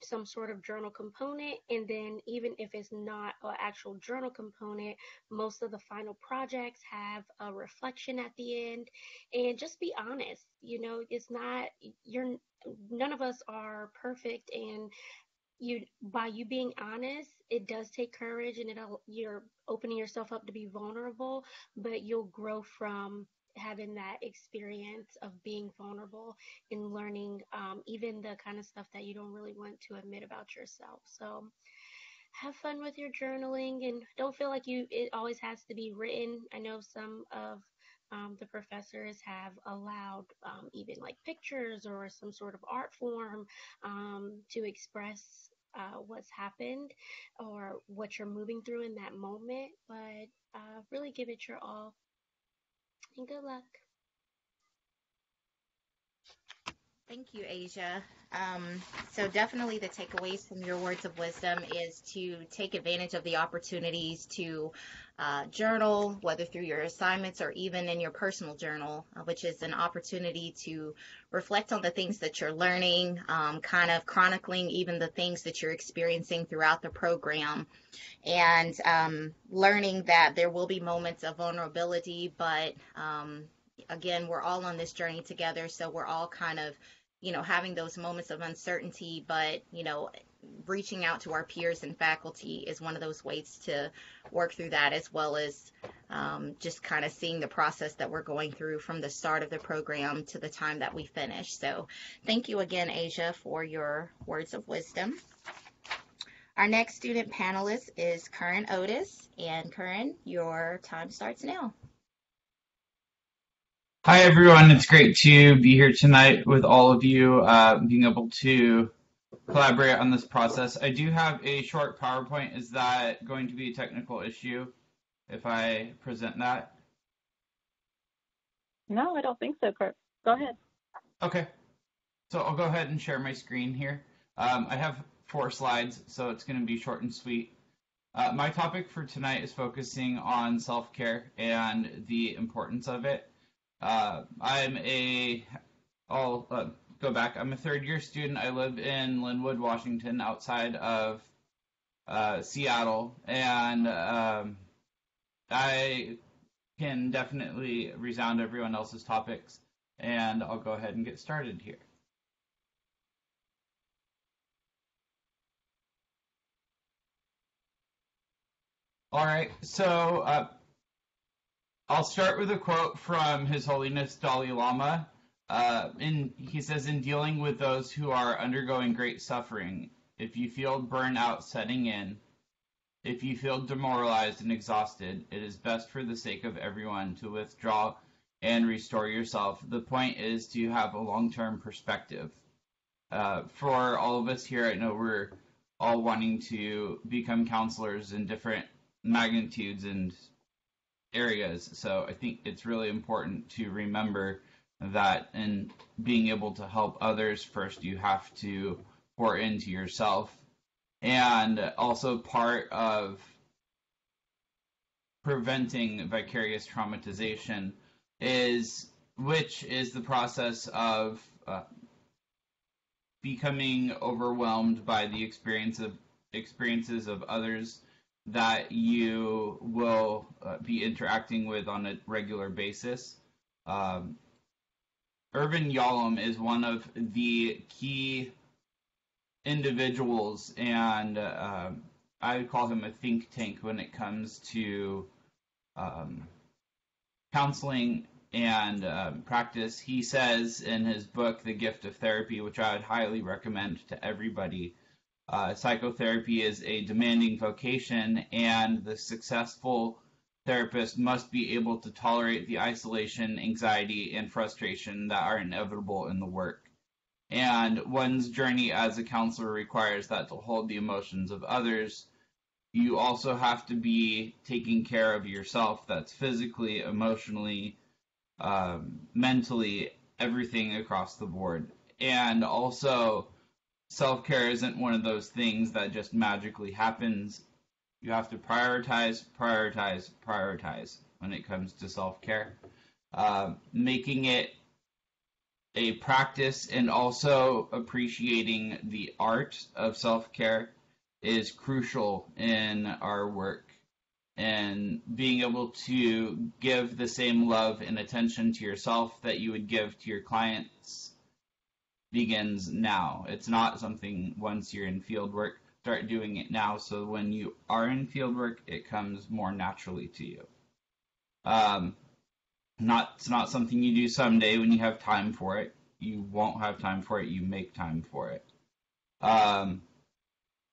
some sort of journal component, and then even if it's not an actual journal component, most of the final projects have a reflection at the end. And just be honest, it's not, none of us are perfect, and by you being honest, it does take courage, and you're opening yourself up to be vulnerable, but you'll grow from having that experience of being vulnerable and learning even the kind of stuff that you don't really want to admit about yourself. So have fun with your journaling, and don't feel like it always has to be written. I know some of the professors have allowed even like pictures or some sort of art form to express what's happened or what you're moving through in that moment, but really give it your all, and good luck. Thank you, Asia. So definitely the takeaways from your words of wisdom is to take advantage of the opportunities to journal, whether through your assignments or even in your personal journal, which is an opportunity to reflect on the things that you're learning, kind of chronicling even the things that you're experiencing throughout the program, and learning that there will be moments of vulnerability, but again, we're all on this journey together, so we're all kind of having those moments of uncertainty, but, reaching out to our peers and faculty is one of those ways to work through that, as well as just kind of seeing the process that we're going through from the start of the program to the time that we finish. So thank you again, Asia, for your words of wisdom. Our next student panelist is Curran Otis, and Curran, your time starts now. Hi, everyone. It's great to be here tonight with all of you, being able to collaborate on this process. I do have a short PowerPoint. Is that going to be a technical issue if I present that? No, I don't think so, Kurt. Go ahead. Okay. So I'll go ahead and share my screen here. I have 4 slides, so it's going to be short and sweet. My topic for tonight is focusing on self-care and the importance of it. I'll go back. I'm a 3rd-year student. I live in Linwood, Washington, outside of Seattle, and I can definitely resound everyone else's topics, and I'll go ahead and get started here. All right, so I'll start with a quote from His Holiness Dalai Lama. He says, in dealing with those who are undergoing great suffering, if you feel burnout setting in, if you feel demoralized and exhausted, it is best for the sake of everyone to withdraw and restore yourself. The point is to have a long-term perspective. For all of us here, I know we're all wanting to become counselors in different magnitudes and areas. So I think it's really important to remember that in being able to help others, first you have to pour into yourself. And also part of preventing vicarious traumatization is the process of becoming overwhelmed by the experiences of others that you will be interacting with on a regular basis. Irvin Yalom is one of the key individuals, and I would call him a think tank when it comes to counseling and practice. He says in his book, The Gift of Therapy, which I would highly recommend to everybody, psychotherapy is a demanding vocation, and the successful therapist must be able to tolerate the isolation, anxiety, and frustration that are inevitable in the work. And one's journey as a counselor requires that to hold the emotions of others. You also have to be taking care of yourself. That's physically, emotionally, mentally, everything across the board. And also, self-care isn't one of those things that just magically happens. You have to prioritize when it comes to self-care. Making it a practice, and also appreciating the art of self-care is crucial in our work. And being able to give the same love and attention to yourself that you would give to your clients begins now. It's not something once you're in field work. Start doing it now, so when you are in field work, it comes more naturally to you. It's not something you do someday when you have time for it. You won't have time for it. You make time for it.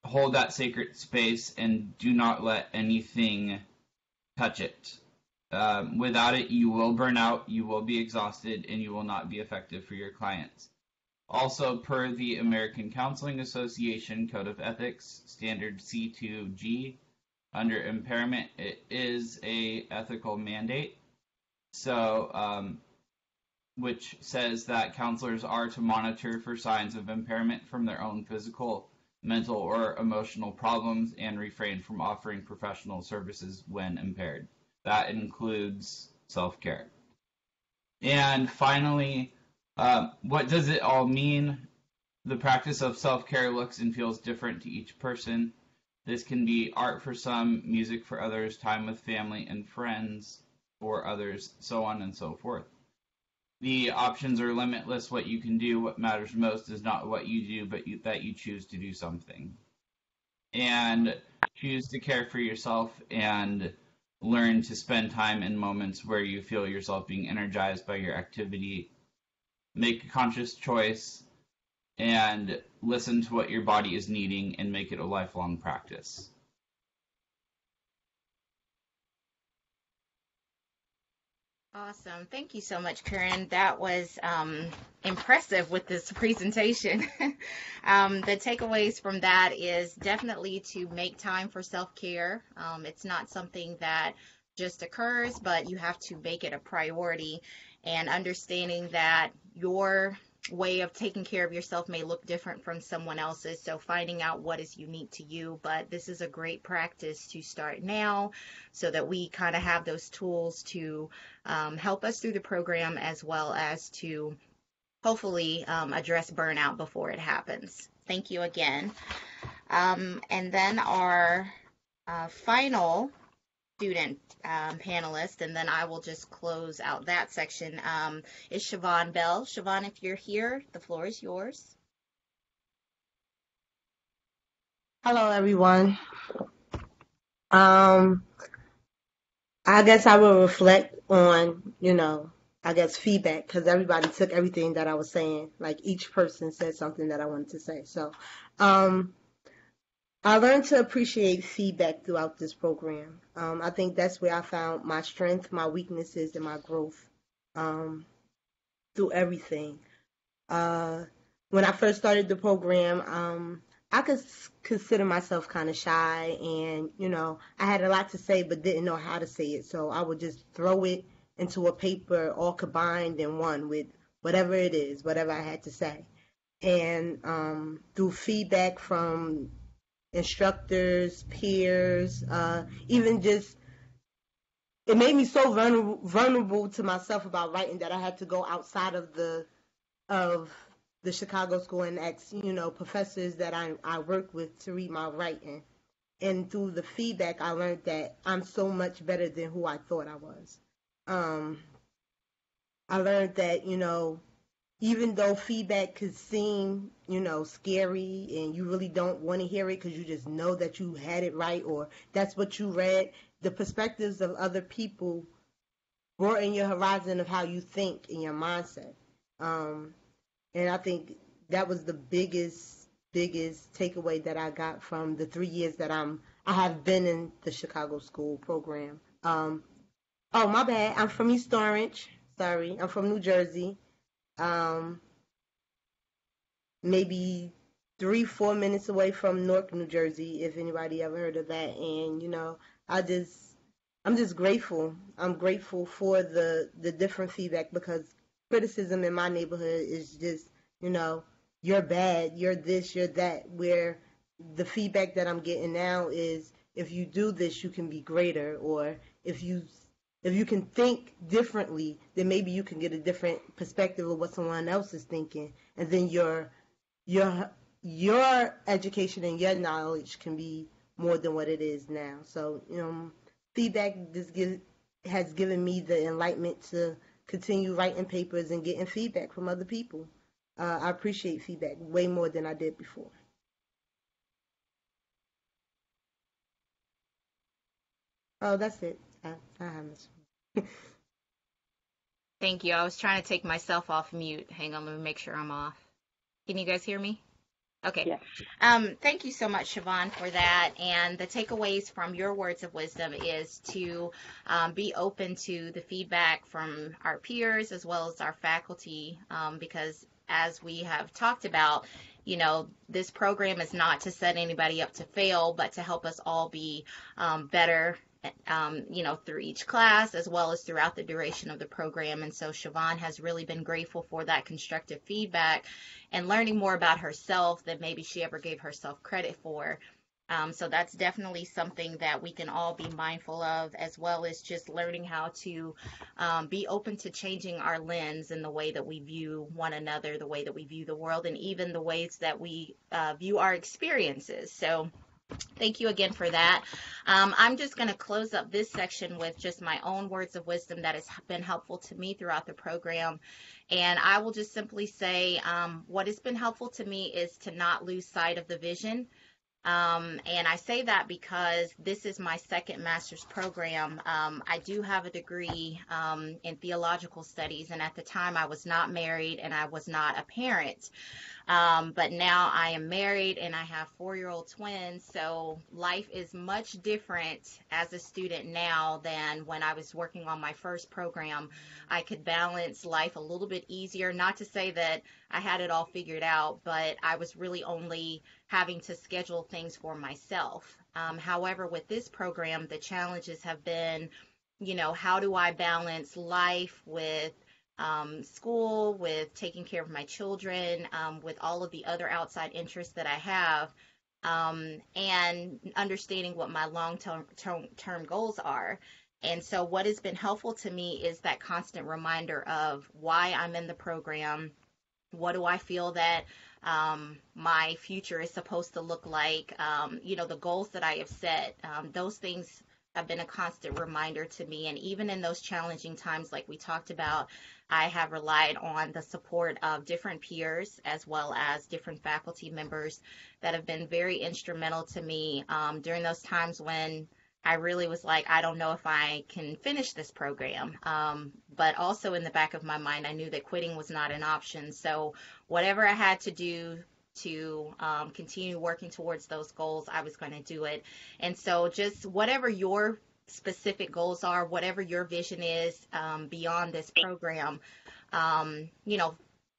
Hold that sacred space and do not let anything touch it. Without it, you will burn out, you will be exhausted, and you will not be effective for your clients. Also, per the American Counseling Association Code of Ethics, Standard C2G, under impairment, it is a ethical mandate. So, which says that counselors are to monitor for signs of impairment from their own physical, mental, or emotional problems and refrain from offering professional services when impaired. That includes self-care. And finally, what does it all mean? The practice of self-care looks and feels different to each person. This can be art for some, music for others, time with family and friends for others, so on and so forth. The options are limitless. What you can do, what matters most is not what you do, but that you choose to do something. And choose to care for yourself and learn to spend time in moments where you feel yourself being energized by your activity. Make a conscious choice and listen to what your body is needing and make it a lifelong practice. Awesome. Thank you so much, Karen. That was impressive with this presentation. The takeaways from that is definitely to make time for self-care. It's not something that just occurs, but you have to make it a priority, and understanding that your way of taking care of yourself may look different from someone else's, so finding out what is unique to you. But this is a great practice to start now so that we kind of have those tools to help us through the program, as well as to hopefully address burnout before it happens. Thank you again. And then our final student panelist, and then I will just close out that section, is Siobhan Bell. Siobhan, if you're here, the floor is yours. Hello, everyone. I guess I will reflect on, I guess feedback, because everybody took everything that I was saying. Like each person said something that I wanted to say. So, I learned to appreciate feedback throughout this program. I think that's where I found my strength, my weaknesses, and my growth through everything. When I first started the program, I could consider myself kind of shy, and, I had a lot to say but didn't know how to say it. So I would just throw it into a paper all combined in one with whatever it is, whatever I had to say. And through feedback from instructors, peers, even just, it made me so vulnerable to myself about writing that I had to go outside of the Chicago school and ask, professors that I work with to read my writing. And through the feedback, I learned that I'm so much better than who I thought I was. I learned that, even though feedback could seem, scary and you really don't want to hear it because you just know that you had it right or that's what you read, the perspectives of other people broaden your horizon of how you think in your mindset. And I think that was the biggest takeaway that I got from the 3 years that I have been in the Chicago school program. Oh, my bad. I'm from East Orange. Sorry. I'm from New Jersey. Maybe 3-4 minutes away from Newark, New Jersey, if anybody ever heard of that. And, I'm just grateful. I'm grateful for the different feedback, because criticism in my neighborhood is just, you're bad, you're this, you're that, where the feedback that I'm getting now is, if you do this, you can be greater, or if you if you can think differently, then maybe you can get a different perspective of what someone else is thinking, and then your education and your knowledge can be more than what it is now. So, feedback has given me the enlightenment to continue writing papers and getting feedback from other people. I appreciate feedback way more than I did before. Oh, that's it. I have this. Thank you. I was trying to take myself off mute. Hang on, let me make sure I'm off. Can you guys hear me? Okay. Yeah. Thank you so much, Siobhan, for that. And the takeaways from your words of wisdom is to be open to the feedback from our peers as well as our faculty, because as we have talked about, this program is not to set anybody up to fail, but to help us all be better through each class as well as throughout the duration of the program. And so Siobhan has really been grateful for that constructive feedback and learning more about herself than maybe she ever gave herself credit for. So that's definitely something that we can all be mindful of, as well as just learning how to be open to changing our lens in the way that we view one another, the way that we view the world, and even the ways that we view our experiences. So thank you again for that. I'm just going to close up this section with just my own words of wisdom that has been helpful to me throughout the program. And I will just simply say what has been helpful to me is to not lose sight of the vision. And I say that because this is my second master's program. I do have a degree in theological studies, and at the time I was not married and I was not a parent. But now I am married and I have 4-year-old twins, so life is much different as a student now than when I was working on my first program. I could balance life a little bit easier, not to say that I had it all figured out, but I was really only having to schedule things for myself. However, with this program, the challenges have been, how do I balance life with school, with taking care of my children, with all of the other outside interests that I have, and understanding what my long-term goals are. And so what has been helpful to me is that constant reminder of why I'm in the program. What do I feel that my future is supposed to look like? The goals that I have set, those things have been a constant reminder to me. And even in those challenging times, like we talked about, I have relied on the support of different peers as well as different faculty members that have been very instrumental to me during those times when I really was like, I don't know if I can finish this program. But also in the back of my mind, I knew that quitting was not an option. So whatever I had to do to continue working towards those goals, I was going to do it. And so just whatever your specific goals are, whatever your vision is beyond this program,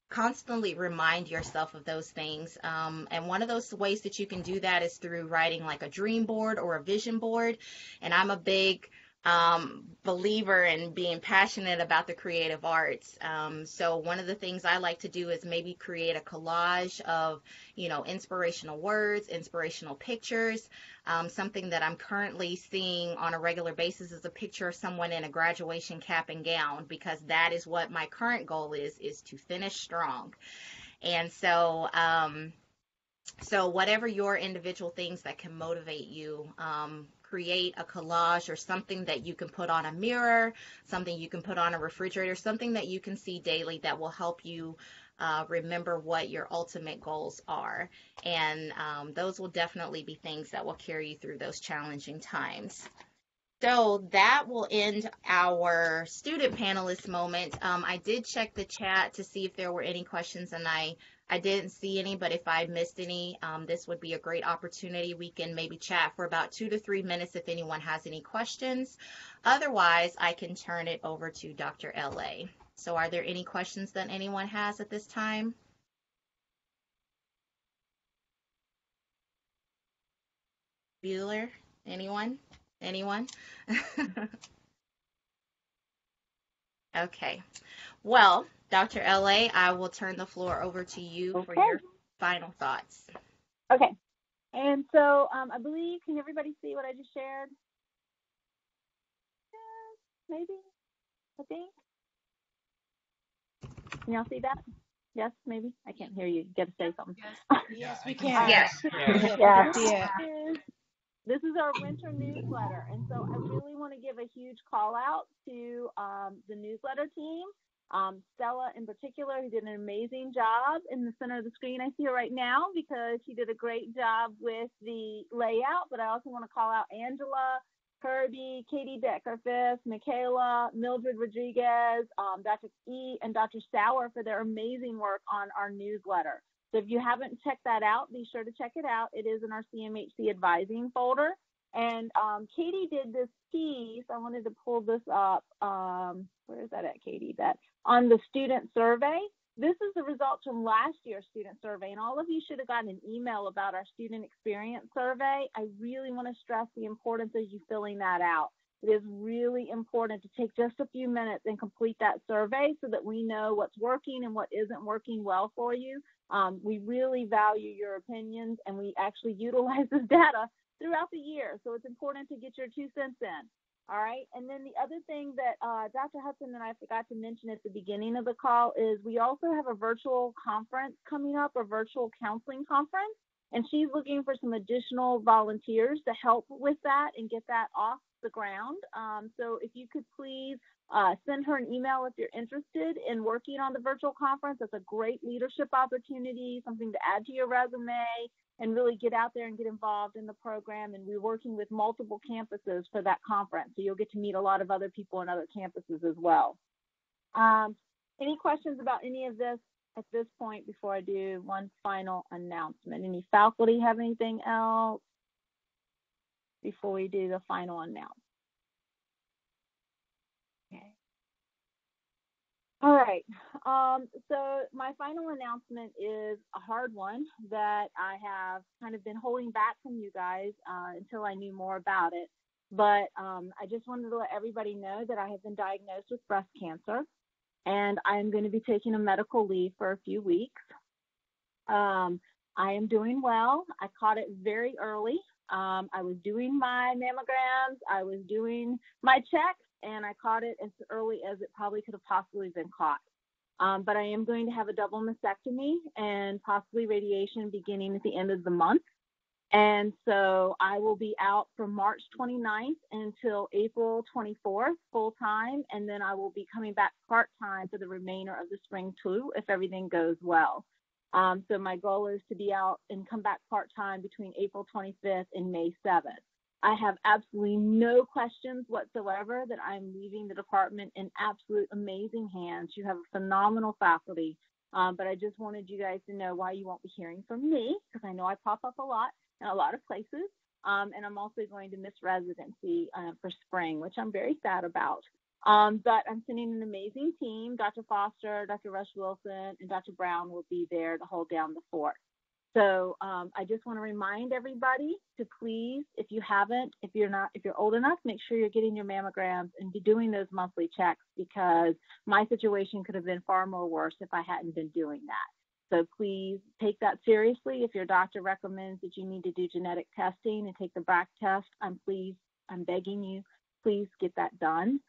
constantly remind yourself of those things. And one of those ways that you can do that is through writing like a dream board or a vision board. And I'm a big believer in being passionate about the creative arts. So one of the things I like to do is maybe create a collage of, inspirational words, inspirational pictures. Something that I'm currently seeing on a regular basis is a picture of someone in a graduation cap and gown, because that is what my current goal is to finish strong. And so, so whatever your individual things that can motivate you, create a collage or something that you can put on a mirror, something you can put on a refrigerator, something that you can see daily that will help you remember what your ultimate goals are. And those will definitely be things that will carry you through those challenging times. So that will end our student panelist moment. I did check the chat to see if there were any questions, and I didn't see any, but if I missed any, this would be a great opportunity. We can maybe chat for about 2 to 3 minutes if anyone has any questions. Otherwise, I can turn it over to Dr. L.A. So are there any questions that anyone has at this time? Bueller? Anyone? Anyone? Okay. Well, Dr. L.A., I will turn the floor over to you for your final thoughts. Okay. And so I believe, can everybody see what I just shared? maybe, I think. Can y'all see that? Yes, maybe? I can't hear you. You got to say something. Yes, we can. can. Yes. Yeah. This is our winter newsletter. And so I really want to give a huge call out to the newsletter team. Stella in particular, who did an amazing job in the center of the screen. I see her right now because she did a great job with the layout, but I also want to call out Angela, Kirby, Katie Deckerfist, Michaela, Mildred Rodriguez, Dr. E, and Dr. Sauer for their amazing work on our newsletter. So if you haven't checked that out, be sure to check it out. It is in our CMHC advising folder. And Katie did this piece. I wanted to pull this up. Where is that at, Katie? That on the student survey. This is the results from last year's student survey, and all of you should have gotten an email about our student experience survey. I really want to stress the importance of you filling that out. It is really important to take just a few minutes and complete that survey so that we know what's working and what isn't working well for you. We really value your opinions, and we actually utilize this data throughout the year. So it's important to get your 2 cents in. All right. And then the other thing that Dr. Hudson and I forgot to mention at the beginning of the call is we also have a virtual conference coming up, a virtual counseling conference, and she's looking for some additional volunteers to help with that and get that off the ground. So if you could please send her an email if you're interested in working on the virtual conference. That's a great leadership opportunity, something to add to your resume, and really get out there and get involved in the program. And we're working with multiple campuses for that conference. So you'll get to meet a lot of other people on other campuses as well. Any questions about any of this at this point before I do one final announcement? Any faculty have anything else before we do the final announcement? Okay. All right. So my final announcement is a hard one that I have kind of been holding back from you guys until I knew more about it. But I just wanted to let everybody know that I have been diagnosed with breast cancer, and I'm going to be taking a medical leave for a few weeks. I am doing well. I caught it very early. I was doing my mammograms, I was doing my checks, and I caught it as early as it probably could have possibly been caught. But I am going to have a double mastectomy and possibly radiation beginning at the end of the month. And so I will be out from March 29th until April 24th full time, and then I will be coming back part-time for the remainder of the spring too, if everything goes well. So my goal is to be out and come back part-time between April 25th and May 7th. I have absolutely no questions whatsoever that I'm leaving the department in absolute amazing hands. You have a phenomenal faculty, but I just wanted you guys to know why you won't be hearing from me, because I know I pop up a lot in a lot of places, and I'm also going to miss residency for spring, which I'm very sad about. But I'm sending an amazing team. Dr. Foster, Dr. Rush Wilson, and Dr. Brown will be there to hold down the fort. So I just want to remind everybody to please, if you're old enough, make sure you're getting your mammograms and be doing those monthly checks, because my situation could have been far more worse if I hadn't been doing that. So please take that seriously. If your doctor recommends that you need to do genetic testing and take the BRCA test, I'm begging you, please get that done.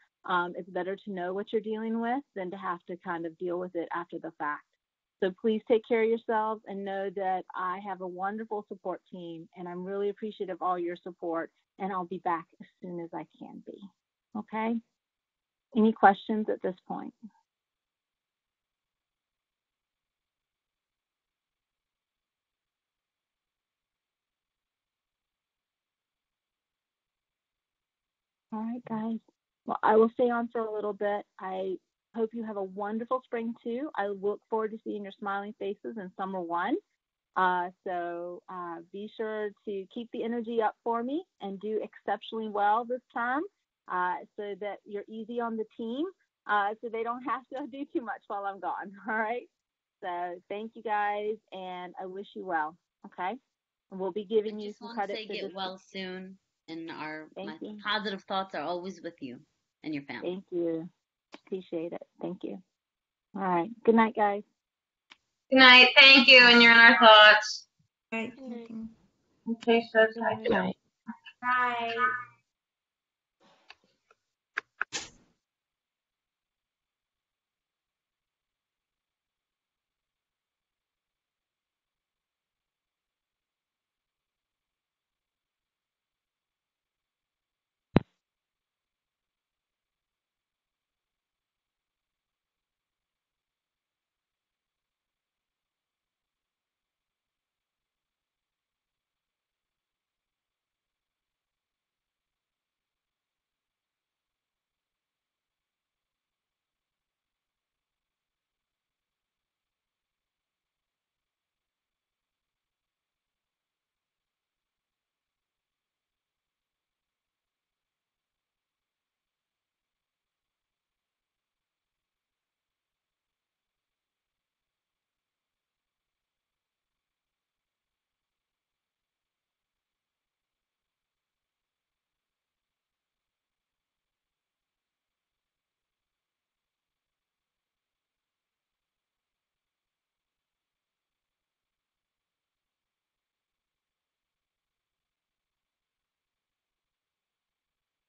It's better to know what you're dealing with than to have to kind of deal with it after the fact. So please take care of yourselves and know that I have a wonderful support team, and I'm really appreciative of all your support, and I'll be back as soon as I can be. Okay? Any questions at this point? All right, guys. Well, I will stay on for a little bit. I hope you have a wonderful spring too. I look forward to seeing your smiling faces in summer one. So be sure to keep the energy up for me and do exceptionally well this term, so that you're easy on the team, so they don't have to do too much while I'm gone. All right. So thank you guys, and I wish you well. Okay. And we'll be giving you some credit. I just want to say get well soon, and my positive thoughts are always with you and your family. Thank you. Appreciate it. Thank you. All right. Good night, guys. Good night. Thank you, and you're in our thoughts. Right. Okay, so Good night. Bye.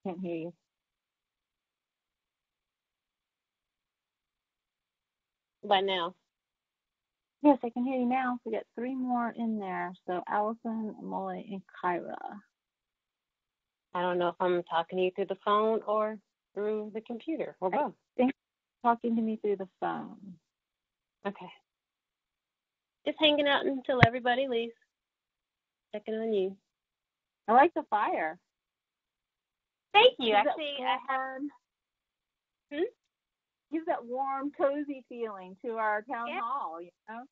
Can't hear you. By now. Yes, I can hear you now. We got 3 more in there. So Allison, Molly, and Kyra. I don't know if I'm talking to you through the phone or through the computer or both. I think you're talking to me through the phone. Okay. Just hanging out until everybody leaves. Checking on you. I like the fire. Thank you. Gives Actually, I have. Gives that warm, cozy feeling to our town hall, you know?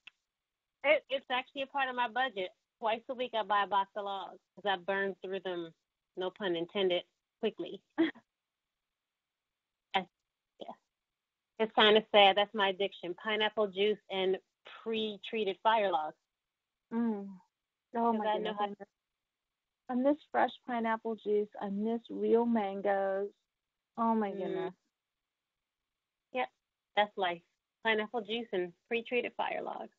It's actually a part of my budget. Twice a week I buy a box of logs because I burn through them, no pun intended, quickly. It's kind of sad. That's my addiction. Pineapple juice and pre-treated fire logs. Oh my goodness. I miss fresh pineapple juice. I miss real mangoes. Oh my goodness. Yep, that's life. Pineapple juice and pre-treated fire logs.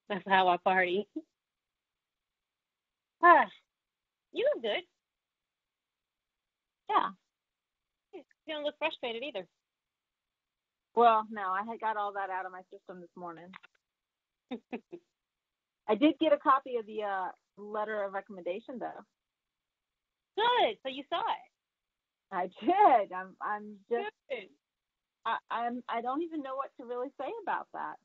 That's how I party. You look good. Yeah. You don't look frustrated either. Well, no, I had got all that out of my system this morning. I did get a copy of the letter of recommendation, though. Good. So you saw it. I did. I'm just. Good. I don't even know what to really say about that.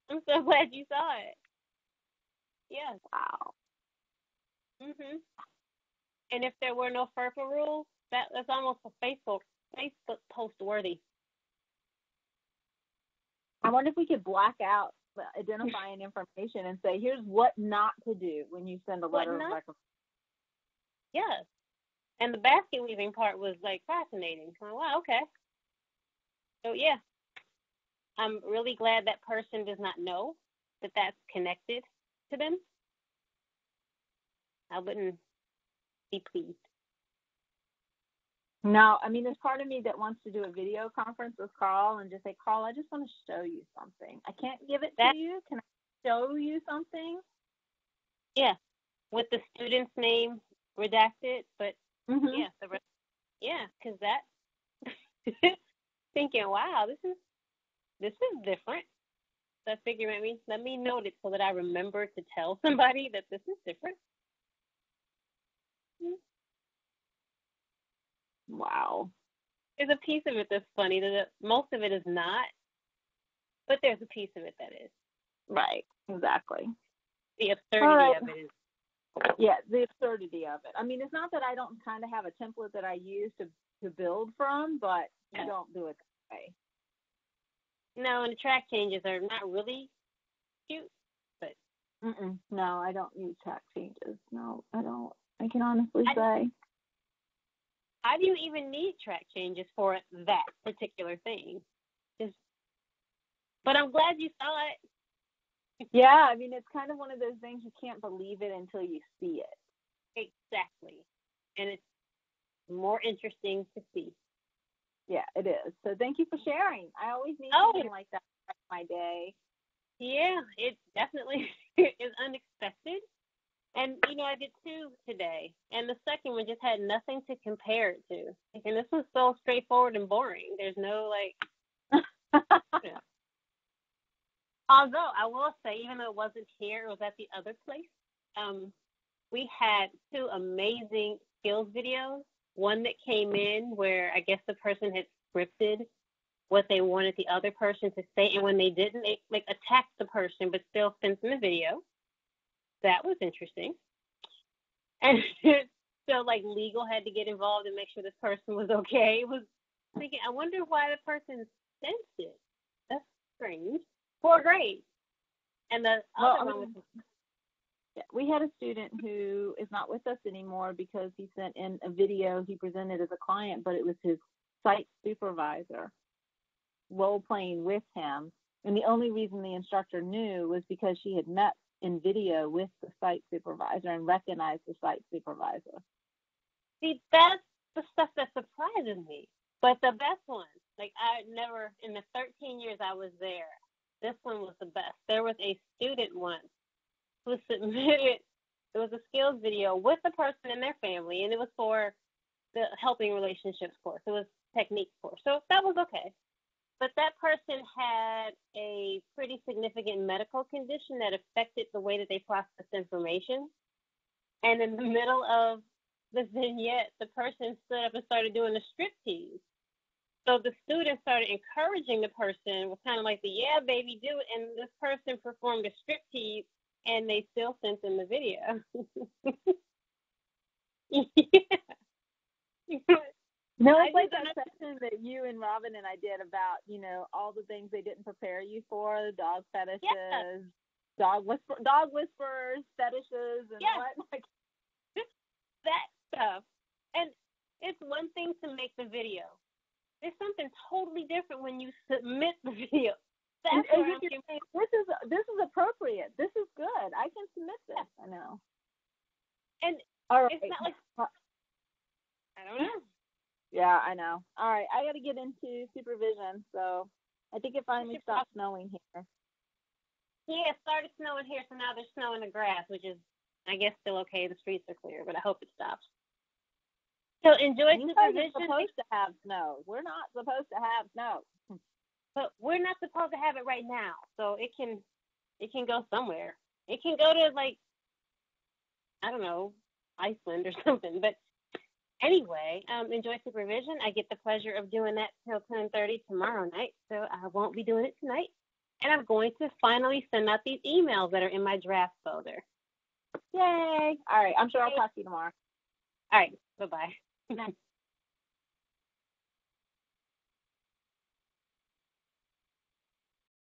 I'm so glad you saw it. Yes. Wow. Mhm. And if there were no FERPA rules, that's almost a Facebook post worthy. I wonder if we could black out the identifying information and say, here's what not to do when you send a letter of recommendation. Yes. And the basket weaving part was like fascinating. Oh, wow, okay. So yeah, I'm really glad that person does not know that that's connected to them. I wouldn't be pleased. No, I mean, there's part of me that wants to do a video conference with Carl and just say, Carl, I just want to show you something. I can't give it to you. Can I show you something? Yeah, with the student's name redacted, but yeah, because that thinking, wow, this is different. So I figure let me note it so that I remember to tell somebody that this is different. Wow. There's a piece of it that's funny. Most of it is not, but there's a piece of it that is. Right, exactly. The absurdity of it is. Yeah, the absurdity of it. I mean, it's not that I don't kind of have a template that I use to build from, but you don't do it that way. No, and the track changes are not really cute, but. No, I don't use track changes. No, I don't. I can honestly say. How do you even need track changes for that particular thing? But I'm glad you saw it. Yeah, I mean, it's kind of one of those things you can't believe it until you see it. Exactly. And it's more interesting to see. Yeah, it is. So thank you for sharing. I always need something like that in my day. Yeah, it definitely is unexpected. And, I did 2 today. And the second one just had nothing to compare it to. And this was so straightforward and boring. There's no, Although, I will say, even though it wasn't here, it was at the other place. We had 2 amazing skills videos. One that came in where I guess the person had scripted what they wanted the other person to say. And when they didn't, they, attacked the person but still sent them a video. That was interesting. And so, legal had to get involved and make sure this person was okay. It was thinking, I wonder why the person sent it. That's strange. 4 grades. And the other one was... We had a student who is not with us anymore because he sent in a video he presented as a client, but it was his site supervisor role-playing with him. And the only reason the instructor knew was because she had met in video with the site supervisor and recognized the site supervisor. See, that's the stuff that surprises me. But the best one, I never, in the 13 years I was there, this one was the best. There was a student once who submitted It was a skills video with the person and their family, and it was for the helping relationships course. It was technique course. So that was okay. But that person had a pretty significant medical condition that affected the way that they processed information. And in the middle of the vignette, the person stood up and started doing a striptease. So the students started encouraging the person, was kind of like the, yeah, baby, do it. And this person performed a striptease, and they still sent them the video. No, it's like that session that you and Robin and I did about, all the things they didn't prepare you for, the dog fetishes, dog whisperers, fetishes, and what. Like, that stuff. And it's one thing to make the video. There's something totally different when you submit the video. That's and you can say, this is appropriate. This is good. I can submit this. I know. And all right. It's not like, I don't know. Yeah, I know. All right, I got to get into supervision, so I think it finally stopped snowing here. Yeah, it started snowing here, so now there's snow in the grass, which is, I guess, still okay. The streets are clear, but I hope it stops. So enjoy supervision. We're supposed to have snow. We're not supposed to have snow. But we're not supposed to have it right now, so it can go somewhere. It can go to, like, I don't know, Iceland or something, but anyway, enjoy supervision. I get the pleasure of doing that till 10:30 tomorrow night, so I won't be doing it tonight. And I'm going to finally send out these emails that are in my draft folder. Yay! All right, I'm sure I'll talk to you tomorrow. All right, bye-bye.